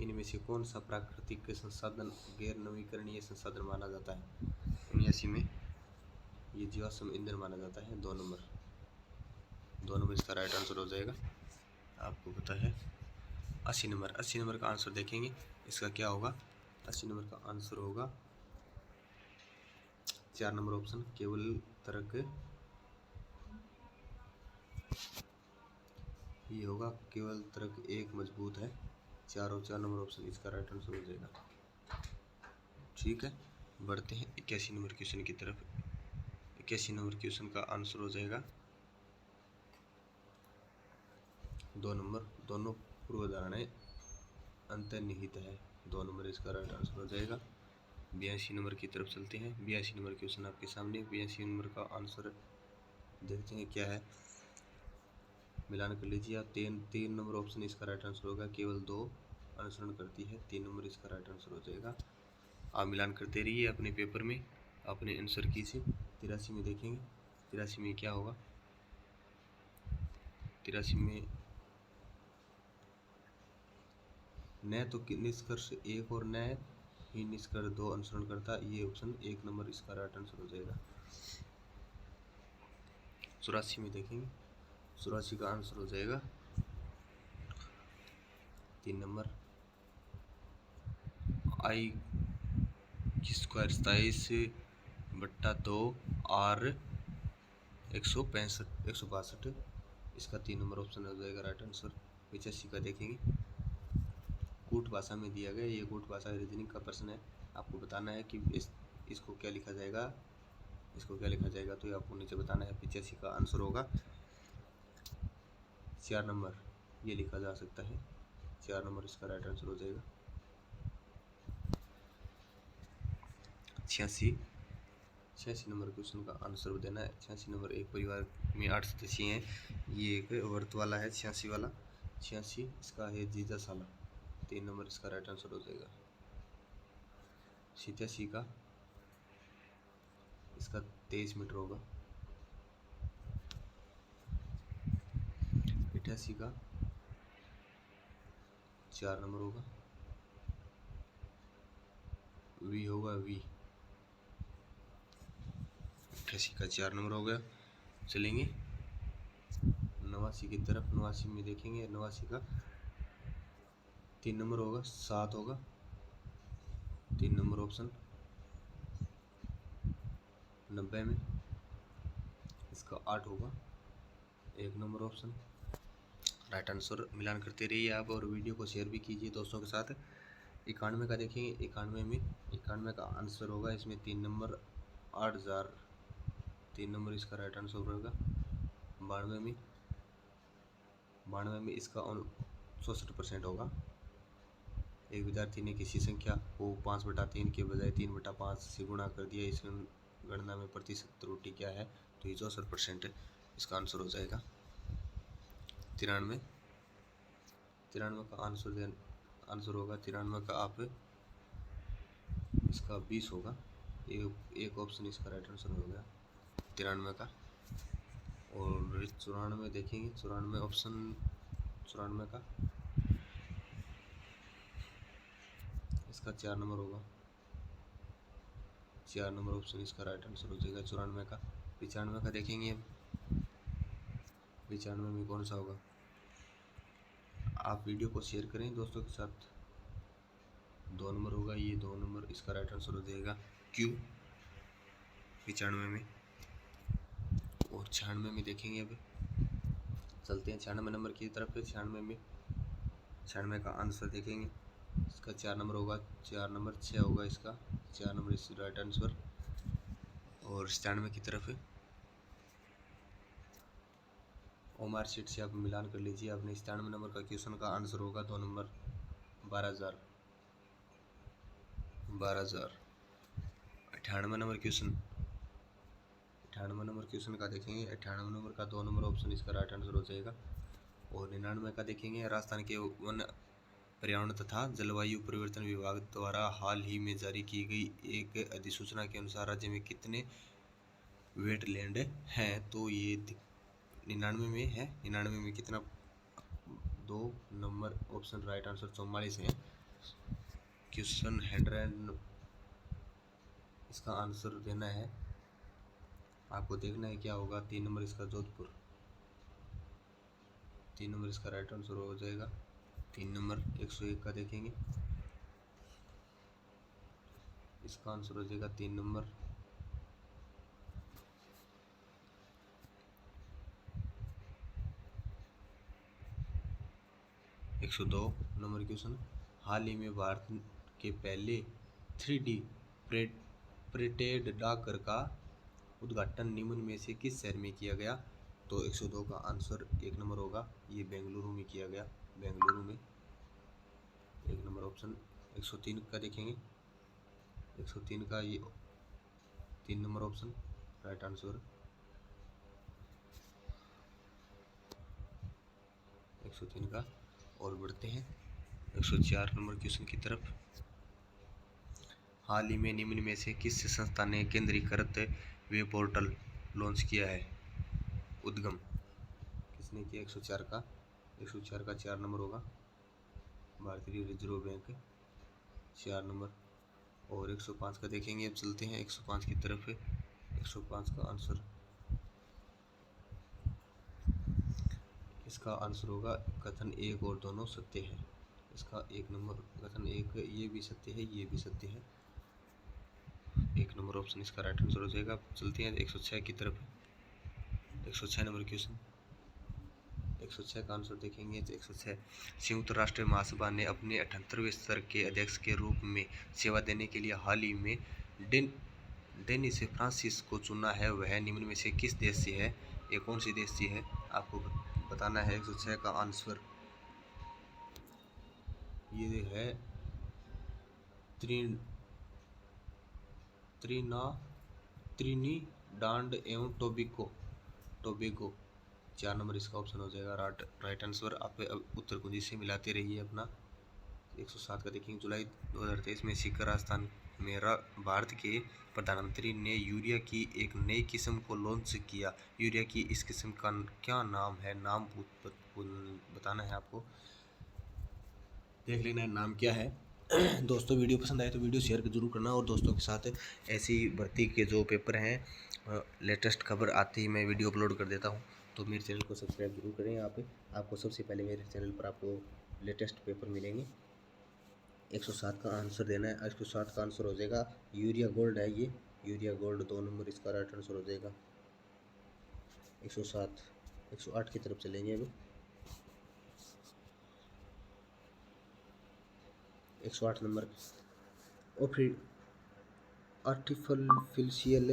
इनमें से कौन सा प्राकृतिक संसाधन गैर नवीकरणीय संसाधन माना जाता है? 79 में ये जीवाश्म ईंधन माना जाता है। 2 नंबर इसका राइट आंसर हो जाएगा। आपको पता है 80 नंबर का आंसर देखेंगे, इसका क्या होगा? 80 नंबर का आंसर होगा 4 नंबर ऑप्शन केवल तर्क, ये होगा केवल तर्क एक मजबूत है। 4 और 4 नंबर ऑप्शन इसका राइट आंसर हो जाएगा। ठीक है, बढ़ते हैं 81 नंबर क्वेश्चन की तरफ। 81 नंबर क्वेश्चन का आंसर हो जाएगा 2 नंबर, दोनों पूर्व धारणाएं अंतर्निहित है। 2 नंबर इसका राइट आंसर हो जाएगा। 82 नंबर की तरफ चलते हैं। 82 नंबर क्वेश्चन आपके सामने। 82 नंबर का आंसर देखते हैं क्या है, मिलान कर लीजिए आप। 3 नंबर ऑप्शन इसका राइट आंसर होगा। केवल 2 अनुसरण करती है। 3 नंबर इसका राइट आंसर हो जाएगा। आप मिलान करते रहिए अपने पेपर में, अपने आंसर की से। 83 में देखेंगे, 83 में क्या होगा। 83 में न तो निष्कर्ष 1 और न ही निष्कर्ष 2 अनुसरण करता, ये ऑप्शन 1 नंबर इसका राइट आंसर हो जाएगा। 84 में देखेंगे, 84 का आंसर हो जाएगा 3 नंबर, आई की स्क्वायर 27/2 और 162, इसका 3 नंबर ऑप्शन हो जाएगा राइट आंसर। 85 का देखेंगे, कूट भाषा में दिया गया, ये कूट भाषा रीजनिंग का प्रश्न है। आपको बताना है कि इसको क्या लिखा जाएगा, इसको क्या लिखा जाएगा, तो ये आपको नीचे बताना है। 85 का आंसर होगा 4 नंबर, ये लिखा जा सकता है। 4 नंबर इसका राइट आंसर हो जाएगा। 86 नंबर क्वेश्चन का आंसर देना है। 86 नंबर, एक परिवार में 8 सदस्य हैं, ये एक वर्त वाला है 86 वाला। 86 इसका है जीजाशाला। 3 नंबर इसका राइट आंसर हो जाएगा। 87 का इसका 23 मीटर होगा। 88 का 4 नंबर होगा, वी होगा वी। 88 का 4 नंबर हो गया। चलेंगे 89 की तरफ। 89 में देखेंगे, 89 का 3 नंबर होगा, 7 होगा। 3 नंबर ऑप्शन। 90 में इसका 8 होगा, 1 नंबर ऑप्शन राइट आंसर। मिलान करते रहिए आप और वीडियो को शेयर भी कीजिए दोस्तों के साथ। 91 का देखेंगे, 91 का आंसर होगा इसमें 3 नंबर 8000, 3 नंबर इसका राइट आंसर होगा। 92 में इसका 64% होगा। एक विद्यार्थी ने किसी संख्या को 5/3 के बजाय 3/5 से गुणा कर दिया, इस गणना में प्रतिशत त्रुटि क्या है, तो ये 64% इसका आंसर हो जाएगा। 93 का आंसर होगा। 93 का आप इसका 20 होगा, एक ऑप्शन इसका राइट आंसर हो गया 93 का। और 94 देखेंगे, 94 ऑप्शन, 94 का इसका 4 नंबर होगा, 4 नंबर ऑप्शन इसका राइट आंसर हो जाएगा 94 का। 95 का देखेंगे, 95 में कौन सा होगा। आप वीडियो को शेयर करें दोस्तों के साथ। 2 नंबर होगा, ये 2 नंबर इसका राइट आंसर हो जाएगा क्यू 95 में। और 96 में देखेंगे, अब चलते हैं 96 नंबर की तरफ। 96 का आंसर देखेंगे, इसका 4 नंबर होगा, 4 नंबर 6 होगा इसका, 4 नंबर इस राइट आंसर। और 97 की तरफ ओमार शीट से आप मिलान कर लीजिए अपने। 97 नंबर का क्वेश्चन का आंसर होगा 2 number 12000। 98 number question, 98 number question का देखेंगे, 98 नंबर का 2 नंबर ऑप्शन इसका राइट आंसर हो जाएगा। और 99 का देखेंगे, राजस्थान के वन पर्यावरण तथा जलवायु परिवर्तन विभाग द्वारा हाल ही में जारी की गई एक अधिसूचना के अनुसार राज्य में कितने वेटलैंड हैं, तो ये 99 में है। 99 में कितना, 2 नंबर ऑप्शन राइट आंसर 44 है। क्वेश्चन 100 इसका आंसर देना है, आपको देखना है क्या होगा। 3 नंबर इसका जोधपुर, 3 नंबर इसका राइट आंसर हो जाएगा। 3 नंबर 101 का देखेंगे, इसका आंसर हो जाएगा 3 नंबर 102 नंबर क्वेश्चन, हाल ही में भारत के पहले 3D प्रिंटेड डाकघर का उद्घाटन निम्न में से किस शहर में किया गया? तो 102 का आंसर 1 नंबर होगा, ये बेंगलुरु में किया गया, बेंगलुरु में 1 नंबर ऑप्शन। 103 का देखेंगे, 103 का ये 3 नंबर ऑप्शन राइट आंसर। 103 का। और बढ़ते हैं 104 नंबर क्वेश्चन की तरफ। हाल ही में निम्न में से किस संस्था ने केंद्रीकृत वेब पोर्टल लॉन्च किया है? उद्गम किसने किया? 104 का 4 नंबर होगा, भारतीय रिजर्व बैंक 4 नंबर। और 105 का देखेंगे, अब चलते हैं 105 की तरफ। 105 का आंसर, इसका आंसर होगा कथन 1 और दोनों सत्य है। इसका 1 नंबर कथन 1 ये भी सत्य है, ये भी सत्य है, 1 नंबर ऑप्शन इसका राइट आंसर हो जाएगा। चलते हैं 106 की तरफ। 106 नंबर क्वेश्चन, 106 का आंसर देखेंगे तो 106, संयुक्त राष्ट्र महासभा ने अपने 78वें स्तर के अध्यक्ष के रूप में सेवा देने के लिए हाल ही में डेनिस फ्रांसिस को चुना है, वह निम्न में से किस देश से है? ये कौन सी देश से है आपको बताना है। 106 का आंसर ये है त्रिनिडाद एवं टोबैगो 4 नंबर इसका ऑप्शन हो जाएगा राइट आंसर। आप उत्तर कुंजी से मिलाते रहिए अपना। 107 का देखेंगे, जुलाई 2023 में सिक्किम राजस्थान में भारत के प्रधानमंत्री ने यूरिया की एक नई किस्म को लॉन्च किया। यूरिया की इस किस्म का क्या नाम है? नाम बताना है आपको, देख लेना है नाम क्या है। दोस्तों वीडियो पसंद आए तो वीडियो शेयर जरूर करना, और दोस्तों के साथ ऐसी भर्ती के जो पेपर हैं लेटेस्ट खबर आती ही मैं वीडियो अपलोड कर देता हूँ, तो मेरे चैनल को सब्सक्राइब जरूर करें। आपको सबसे पहले मेरे चैनल पर आपको लेटेस्ट पेपर मिलेंगे। 107 का आंसर देना है। 107 का आंसर हो जाएगा यूरिया गोल्ड है, ये यूरिया गोल्ड 2 नंबर इसका राइट आंसर हो जाएगा। 107 108 की तरफ चलेंगे अभी। 108 नंबर, आर्टिफिशियल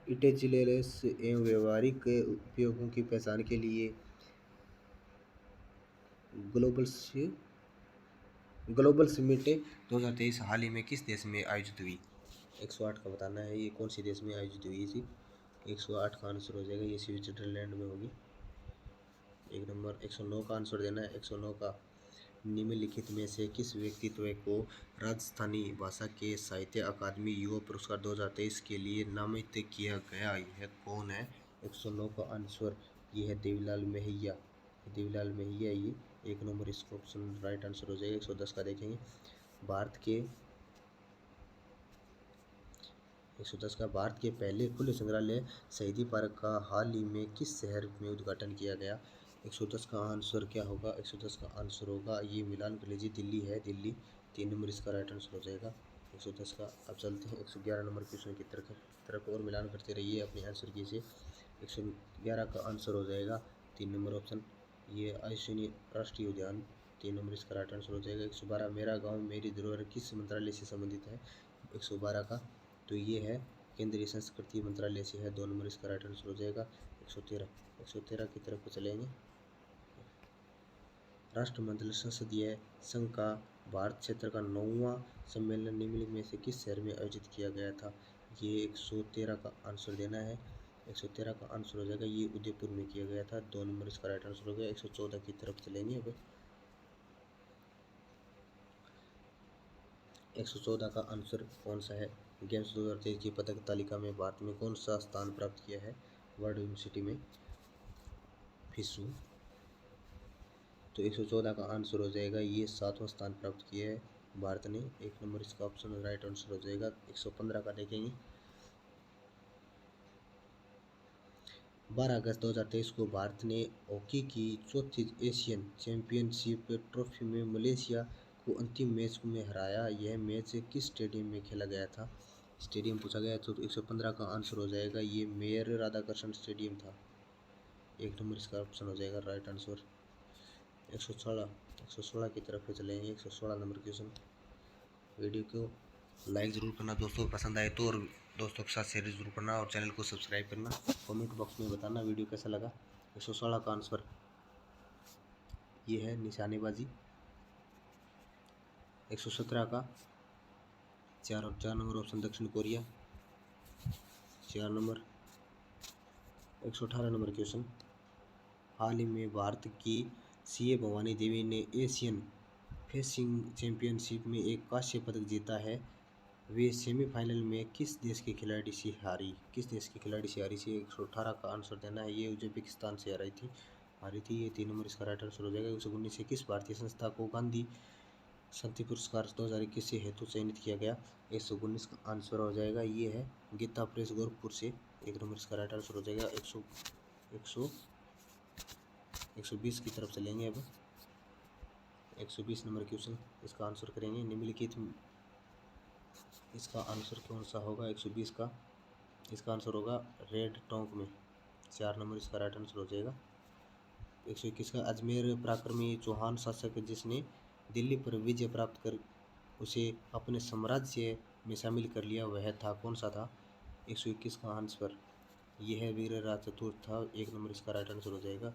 इंटेलिजेंस एवं व्यवहारिक उपयोगों की पहचान के लिए ग्लोबल समिट 2023 हाल ही में किस देश में आयोजित हुई? 108 का बताना है, ये कौन सी देश में आयोजित हुई थी। 108 का आंसर हो जाएगा, ये स्विट्जरलैंड में होगी। 1 नंबर। 109 का आंसर देना है। 109 का, निम्नलिखित में से किस व्यक्तित्व को राजस्थानी भाषा के साहित्य अकादमी युवा पुरस्कार 2023 के लिए नामित किया गया? यह कौन है? 109 का आंसर ये है देवीलाल मेहैया, देवीलाल मेहैया ये 1 नंबर इसका ऑप्शन राइट आंसर हो जाएगा। 110 का देखेंगे, भारत के 110 का, भारत के पहले खुले संग्रहालय शहीदी पार्क का हाल ही में किस शहर में उद्घाटन किया गया? 110 का आंसर क्या होगा? 110 का आंसर होगा ये मिलान कॉलेज दिल्ली है, दिल्ली 3 नंबर इसका राइट आंसर हो जाएगा 110 का। अब चलते हैं 111 नंबर क्वेश्चन की तरफ और मिलान करते रहिए अपने आंसर की से। 111 का आंसर हो जाएगा 3 नंबर ऑप्शन, ये अश्विनी राष्ट्रीय उद्यान 3 नंबर इसका राइट आंसर हो जाएगा। 112 मेरा गाँव मेरी धरोहर किस मंत्रालय से संबंधित है? 112 का, तो ये है केंद्रीय संस्कृति मंत्रालय से है, 2 नंबर इसका राइट आंसर हो जाएगा। 113 की तरफ चलेंगे। राष्ट्रमंडल संसदीय संघ का भारत क्षेत्र का 9वां सम्मेलन निम्नलिखित में से किस शहर में आयोजित किया गया था? ये 113 का आंसर देना है। 113 का आंसर हो जाएगा, ये उदयपुर में किया गया था, 2 नंबर इसका राइट आंसर हो गया। 114 की तरफ चलेंगे अब। 114 का आंसर कौन सा है? गेम्स 2023 की पदक तालिका में भारत में कौन सा स्थान प्राप्त किया है? वर्ल्ड यूनिवर्सिटी में फिशू, तो 114 का आंसर हो जाएगा, ये 7वां स्थान प्राप्त किया है भारत ने, 1 नंबर इसका ऑप्शन राइट आंसर हो जाएगा। 115 का देखेंगे, 12 अगस्त 2023 को भारत ने हॉकी की चौथी एशियन चैंपियनशिप ट्रॉफी में मलेशिया को अंतिम मैच में हराया। यह मैच किस स्टेडियम में खेला गया था? स्टेडियम पूछा गया तो 115 का आंसर हो जाएगा, ये मेयर राधाकृष्णन स्टेडियम था, 1 नंबर इसका ऑप्शन हो जाएगा राइट आंसर। 116 की तरफ चलेंगे। 116 नंबर क्वेश्चन। वीडियो को लाइक ज़रूर करना दोस्तों, पसंद आए तो, और दोस्तों के साथ शेयर जरूर करना, और चैनल को सब्सक्राइब करना। कमेंट बॉक्स में बताना वीडियो कैसा लगा। 116 का आंसर ये है निशानेबाजी। 117 का चार नंबर ऑप्शन दक्षिण कोरिया। 4 नंबर। 118 number question. हाल ही में भारत की सीए भवानी देवी ने एशियन फेंसिंग चैंपियनशिप में एक कांस्य पदक जीता है। वे सेमीफाइनल में किस देश के खिलाड़ी से हारी थी? 118 का आंसर देना है। ये उज्बेकिस्तान से हारी थी। ये 3 नंबर इसका राइट आंसर हो जाएगा। 119 से किस भारतीय संस्था को गांधी शांति पुरस्कार 2021 से हेतु चयनित किया गया? 119 का आंसर हो जाएगा। ये है गीता प्रेस गोरखपुर से। 1 नंबर इसका राइट आंसर हो जाएगा। 120 की तरफ चलेंगे अब। 120 नंबर क्वेश्चन इसका आंसर करेंगे। निम्नलिखित इसका आंसर कौन सा होगा? 120 का इसका आंसर होगा रेड टोंक में। 4 नंबर इसका राइट आंसर हो जाएगा। 121 का अजमेर पराक्रमी चौहान शासक जिसने दिल्ली पर विजय प्राप्त कर उसे अपने साम्राज्य में शामिल कर लिया, वह था कौन सा था? 121 का आंसर यह है वीरराज चतुर्थ था। 1 नंबर इसका राइट आंसर हो जाएगा।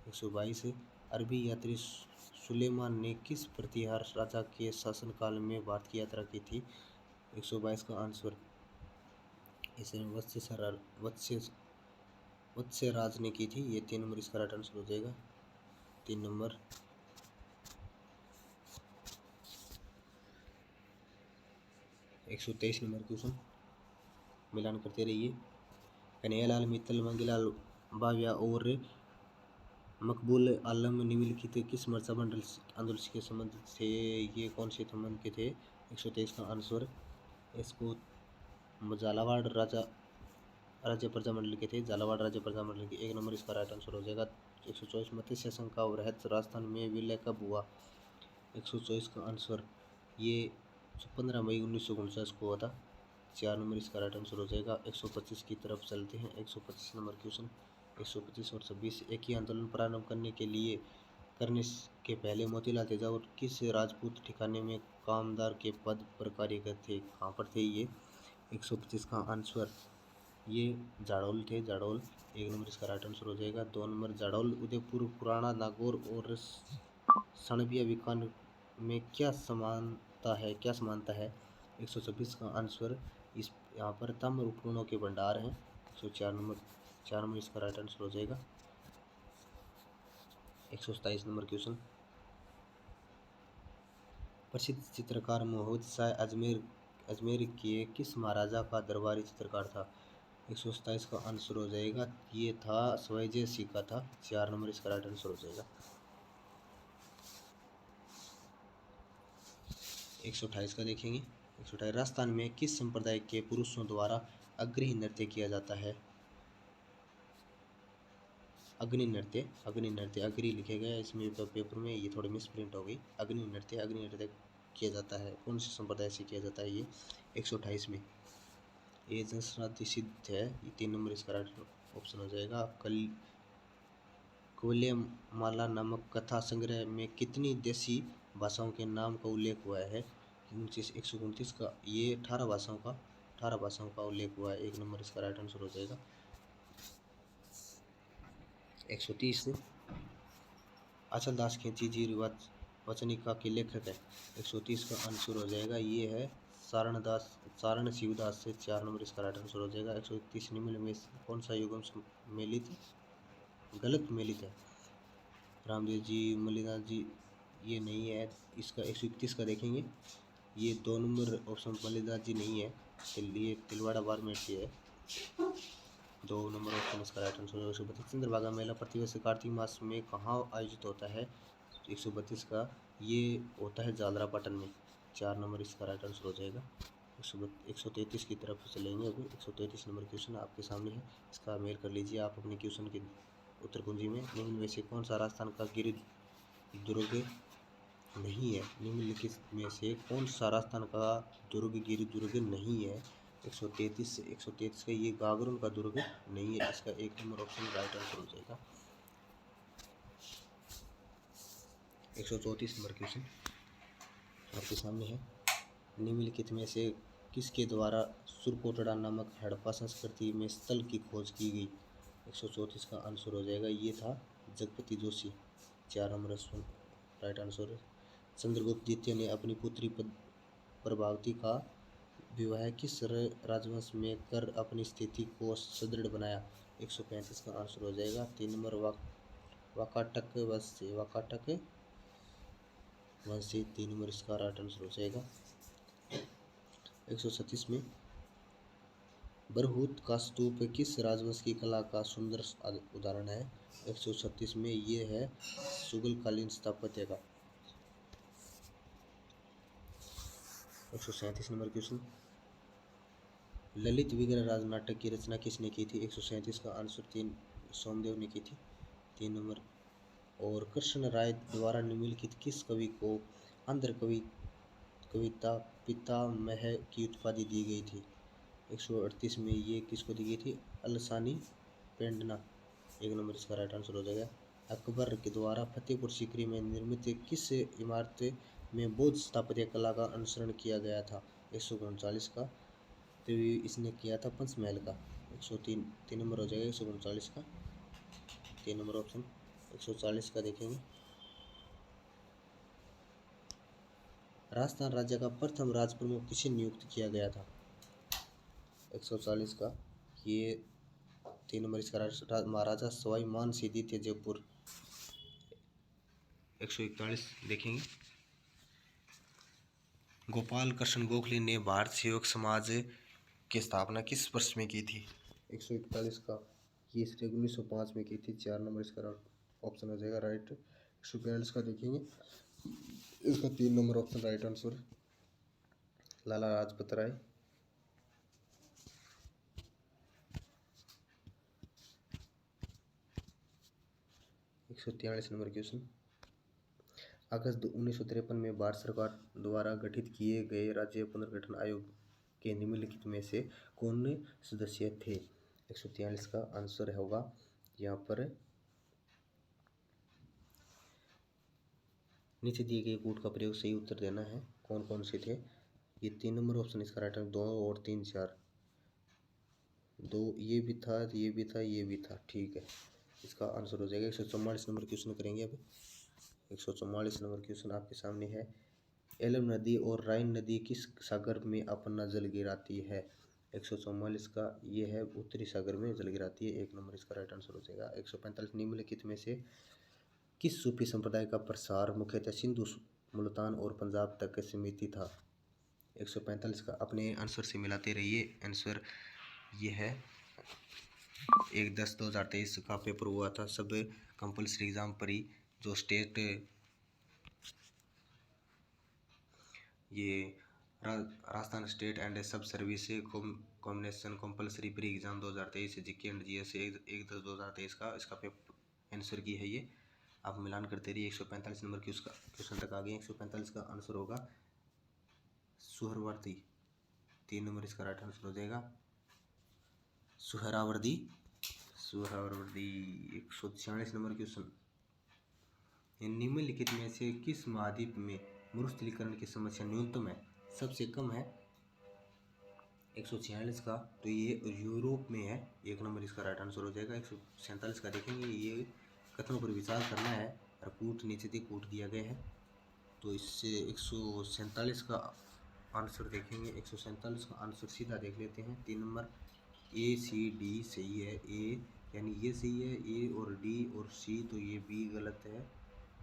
122 अरबी यात्री सुलेमान ने किस प्रतिहार राजा के शासनकाल में भारत की यात्रा की थी? 122 का आंसर इसे वत्स्य राज ने की थी। ये 3 नंबर इसका राइट आंसर हो जाएगा। 3 नंबर। 123 नंबर क्वेश्चन मिलान करते रहिए। कन्हैयालाल मित्तल, मंगीलाल बाविया और मकबूल आलम निम्नलिखित किस मोर्चा मंडल आंदोलन के संबंध थे? ये कौन से संबंध के थे? 123 का आंसर इसको झालावाड़ राज्य प्रजा मंडल के थे। झालावाड़ राज्य प्रजा मंडल के। 1 नंबर इसका राइट आंसर हो जाएगा। 124 मत्स्य संघ का वृहद राजस्थान में विलय कब हुआ? 124 का आंसर ये 15 मई 1949 को हुआ था। 4 नंबर इसका राइट आंसर हो जाएगा। 125 की तरफ चलते हैं। 125 नंबर क्वेश्चन। 125 और 26 एक ही आंदोलन प्रारंभ करने के पहले मोतीलाल तेजावत किस राजपूत ठिकाने में कामदार के पद पर कार्यरत थे? कहाँ पर थे ये? 125 का आंसर ये जाडौल थे। जाडौल। 1 नंबर इसका राइट आंसर हो जाएगा। 2 नंबर जाडौल, उदयपुर, पुराना, नागौर और सणबिया बीकानेर में क्या समानता है? 126 का आंसर इस यहाँ पर ताम्र उपकरणों के भंडार हैं। 4 नंबर इसका राइट आंसर हो जाएगा। 127 नंबर क्वेश्चन। प्रसिद्ध चित्रकार मोहम्मद शाह अजमेर के किस महाराजा का दरबारी चित्रकार था? 127 का आंसर हो जाएगा। ये था स्वैजय सिंह का था। 4 नंबर इसका राइट आंसर हो जाएगा। 128 का देखेंगे। 128 राजस्थान में किस संप्रदाय के पुरुषों द्वारा अग्नि नृत्य किया जाता है? अग्नि नृत्य अग्नि लिखे गया इसमें पेपर में, ये थोड़ी मिसप्रिंट हो गई। अग्नि नृत्य किया जाता है। कौन से संप्रदाय से किया जाता है ये? 128 में ये जनश्राद्ध सिद्ध है। ये 3 नंबर इसका राइट ऑप्शन हो जाएगा। कवल्यमाला नामक कथा संग्रह में कितनी देशी भाषाओं के नाम का उल्लेख हुआ है? 129 का ये 18 भाषाओं का उल्लेख हुआ है। 1 नंबर इसका राइट आंसर हो जाएगा। 130 अचल दास खेची जी वचनिका के लेखक है। 130 का आंसर हो जाएगा। ये है सारण शिवदास से। 4 नंबर इसका राइट आंसर हो जाएगा। 131 निम्न में कौन सा युगम गलत मेलित है? रामदेव जी, मल्लिनाथ जी, ये नहीं है। इसका 131 का देखेंगे। ये 2 नंबर ऑप्शन मल्लिनाथ जी नहीं है। ये तिलवाड़ा बारमेर से है। 2 नंबर ऑप्शन इसका राइट आंसर है। 132 चंद्रभागा मेला प्रतिवर्ष कार्तिक मास में कहाँ आयोजित होता है? 132 का ये होता है झालरापाटन में। 4 नंबर इसका राइट आंसर हो जाएगा। 133 की तरफ चलेंगे। अभी 133 नंबर क्वेश्चन आपके सामने है। इसका मेल कर लीजिए आप अपने क्वेश्चन के उत्तर कुंजी में। निम्न में से कौन सा राजस्थान का गिरि दुर्ग नहीं है? निम्नलिखित में से कौन सा राजस्थान का गिरि दुर्ग नहीं है? 133 का ये गागरों का दुर्ग नहीं है। इसका 1 नंबर ऑप्शन राइट आंसर हो जाएगा। 134 नंबर क्वेश्चन आपके सामने है। निम्नलिखित में से किसके द्वारा सुरकोटड़ा नामक हड़प्पा संस्कृति में स्थल की खोज की गई? 134 का आंसर हो जाएगा, ये था Jagpati Joshi. 4 number right answer है। चंद्रगुप्त द्वितीय ने अपनी पुत्री प्रभावती का विवाह किस राजवंश में कर अपनी स्थिति को सुदृढ़ बनाया? 135 का आंसर हो जाएगा, 3 नंबर वाकाटक वंश से। वाकाटक वंश से 3 नंबर इसका राइट आंसर हो जाएगा। 136 में बरहूत का स्तूप किस राजवंश की कला का सुंदर उदाहरण है? 136 में ये है सुगलकालीन स्थापत्य का। 137 नंबर क्वेश्चन, ललित विग्रह राज नाटक की रचना किसने की थी? 137 का आंसर 3 सोमदेव ने की थी, 3 नंबर। और कृष्ण राय द्वारा निम्नलिखित किस कवि को आंध्र कविता पितामह की उपाधि दी गई थी? 138 में ये किसको दी गई थी? अलसानी पेंडना। 1 नंबर इसका राइट आंसर हो जाएगा। अकबर के द्वारा फतेहपुर सीकरी में निर्मित किस इमारत में बौद्ध स्थापत्य कला का अनुसरण किया गया था? 139 का, तो इसने किया था पंचमहल का। 103 3 नंबर हो जाएगा 139 का, 3 नंबर ऑप्शन। 140 का देखेंगे, राजस्थान राज्य का प्रथम राज प्रमुख किसे नियुक्त किया गया था? 140 का, ये 3 नंबर इसका महाराजा सवाई मान सिंह द्वितीय जयपुर। 141 देखेंगे, गोपाल कृष्ण गोखले ने भारत सेवक समाज की स्थापना किस वर्ष में की थी? 141 का, ये इसने 1905 में की थी। 4 नंबर इसका ऑप्शन हो जाएगा राइट। 142 का देखेंगे, इसका 3 number option right answer, Lala Lajpat Rai. 143 number question, अगस्त 1953 में भारत सरकार द्वारा गठित किए गए राज्य पुनर्गठन आयोग के निम्नलिखित में से कौन सदस्य थे? 143 का आंसर होगा यहाँ पर नीचे दिए गए कूट का प्रयोग सही उत्तर देना है। कौन कौन से थे? ये 3 नंबर ऑप्शन इसका राइट आंसर, 2 और 3 4, 2 ये भी था, ये भी था, ये भी था, ठीक है, इसका आंसर हो जाएगा। 144 नंबर क्वेश्चन करेंगे अब। 144 नंबर क्वेश्चन आपके सामने है, एल्म नदी और राइन नदी किस सागर में अपना जल गिराती है? 144 का, ये है उत्तरी सागर में जल गिराती है। 1 नंबर इसका राइट आंसर हो जाएगा। 145 निम्नलिखित में से किस सूफी संप्रदाय का प्रसार मुख्यतः सिंधु, मुल्तान और पंजाब तक सीमित था? 145 का, अपने आंसर से मिलाते रहिए। आंसर ये है 1/10/2023 का पेपर हुआ था, सब कंपल्सरी एग्जाम पर ही, जो स्टेट ये राजस्थान स्टेट एंड सब service combination compulsory pre exam 2023 GK and GS 1/10/2023 का, इसका पेपर आंसर की है ये। आप मिलान करते रहिए। 145 नंबर की उसका क्वेश्चन तक आ गए। 145 का आंसर होगा सुहरावर्दी। 3 नंबर इसका राइट आंसर हो जाएगा सुहरावर्दी। 146 नंबर क्वेश्चन, निम्नलिखित में से किस महाद्वीप में मरुस्थलीकरण की समस्या न्यूनतम है, सबसे कम है? 146 का, तो ये यूरोप में है। 1 नंबर इसका राइट आंसर हो जाएगा। 147 का देखेंगे, ये कथनों पर विचार करना है और कूट नीचे से कूट दिया गया है, तो इससे 147 का आंसर देखेंगे। 147 का आंसर सीधा देख लेते हैं। 3 नंबर ACD सही है। ए यानी ये सही है, ए और डी और सी, तो ये बी गलत है,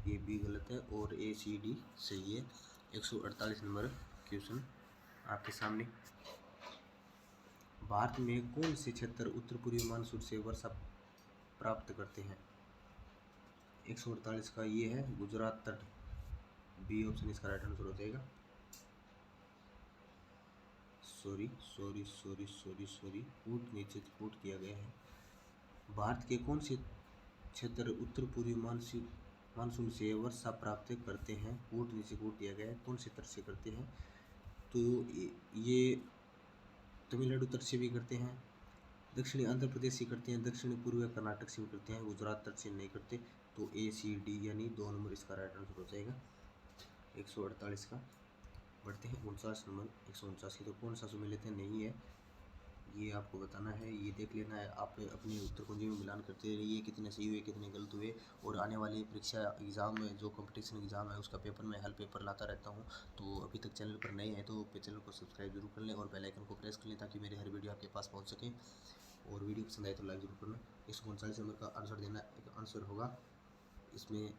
ये बी गलत है और ACD सही है। 148 नंबर क्वेश्चन आपके सामने, भारत में कौन से क्षेत्र उत्तर पूर्वी मानसून से वर्षा प्राप्त करते हैं? 148 का, ये है गुजरात तट। बी ऑप्शन इसका राइट आंसर हो जाएगा। सॉरी कूट नीचे कूट किया गया है। भारत के कौन से क्षेत्र उत्तर पूर्वी मानसून से वर्षा प्राप्त करते हैं? कूट नीचे कूट दिया गया है, कौन से तट से करते हैं? तो ये तमिलनाडु तट से भी करते हैं, दक्षिणी आंध्र प्रदेश से करते हैं, दक्षिणी पूर्वी कर्नाटक से भी करते हैं, गुजरात तट से नहीं करते। तो ACD यानी 2 नंबर इसका राइट आंसर हो जाएगा। 148 का बढ़ते हैं 49 नंबर। 149 की तो कौन सा में लेते हैं, नहीं है, ये आपको बताना है, ये देख लेना है। आप अपनी उत्तर कुंजी में मिलान करते रहिए, कितने सही हुए कितने गलत हुए। और आने वाली परीक्षा एग्ज़ाम में जो कंपटीशन एग्ज़ाम है उसका पेपर मैं हल पेपर लाता रहता हूँ। तो अभी तक चैनल पर नए हैं तो चैनल को सब्सक्राइब जरूर कर लें और बेल आइकन को प्रेस कर लें ताकि मेरे हर वीडियो आपके पास पहुँच सके। और वीडियो पसंद आए तो लाइक जरूर करना। 149 नंबर का आंसर देना, एक आंसर होगा इसमें।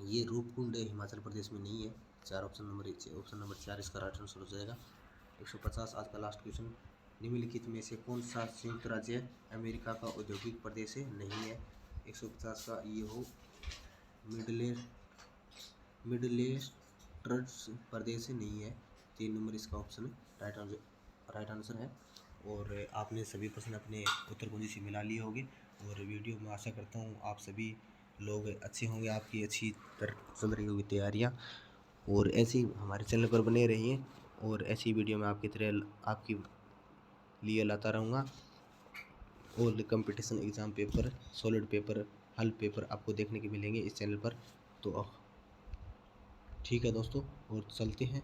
ये रूपकुंड हिमाचल प्रदेश में नहीं है। ऑप्शन नंबर 4 इसका राइट आंसर हो जाएगा। 150 आज का लास्ट क्वेश्चन। निम्नलिखित में से कौन सा संयुक्त राज्य अमेरिका का औद्योगिक प्रदेश है, नहीं है। 150 का ये हो मिडलेस्टर्स प्रदेश नहीं है। 3 नंबर इसका ऑप्शन राइट आंसर है। और आपने सभी प्रश्न अपने उत्तर कुंजी से मिला लिए होंगे। और वीडियो में आशा करता हूँ आप सभी लोग अच्छे होंगे, आपकी अच्छी तरह चल रही होगी तैयारियाँ। और ऐसी हमारे चैनल पर बने रहिए और ऐसी वीडियो में आपकी तरह आपकी लिए लाता रहूँगा। और competition exam paper, solid paper, हल पेपर आपको देखने के मिलेंगे इस चैनल पर। तो ठीक है दोस्तों, और चलते हैं,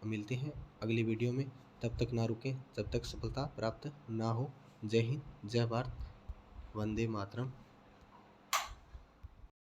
मिलते हैं अगली वीडियो में। तब तक ना रुकें जब तक सफलता प्राप्त ना हो। जय हिंद, जय भारत, वंदे मातरम।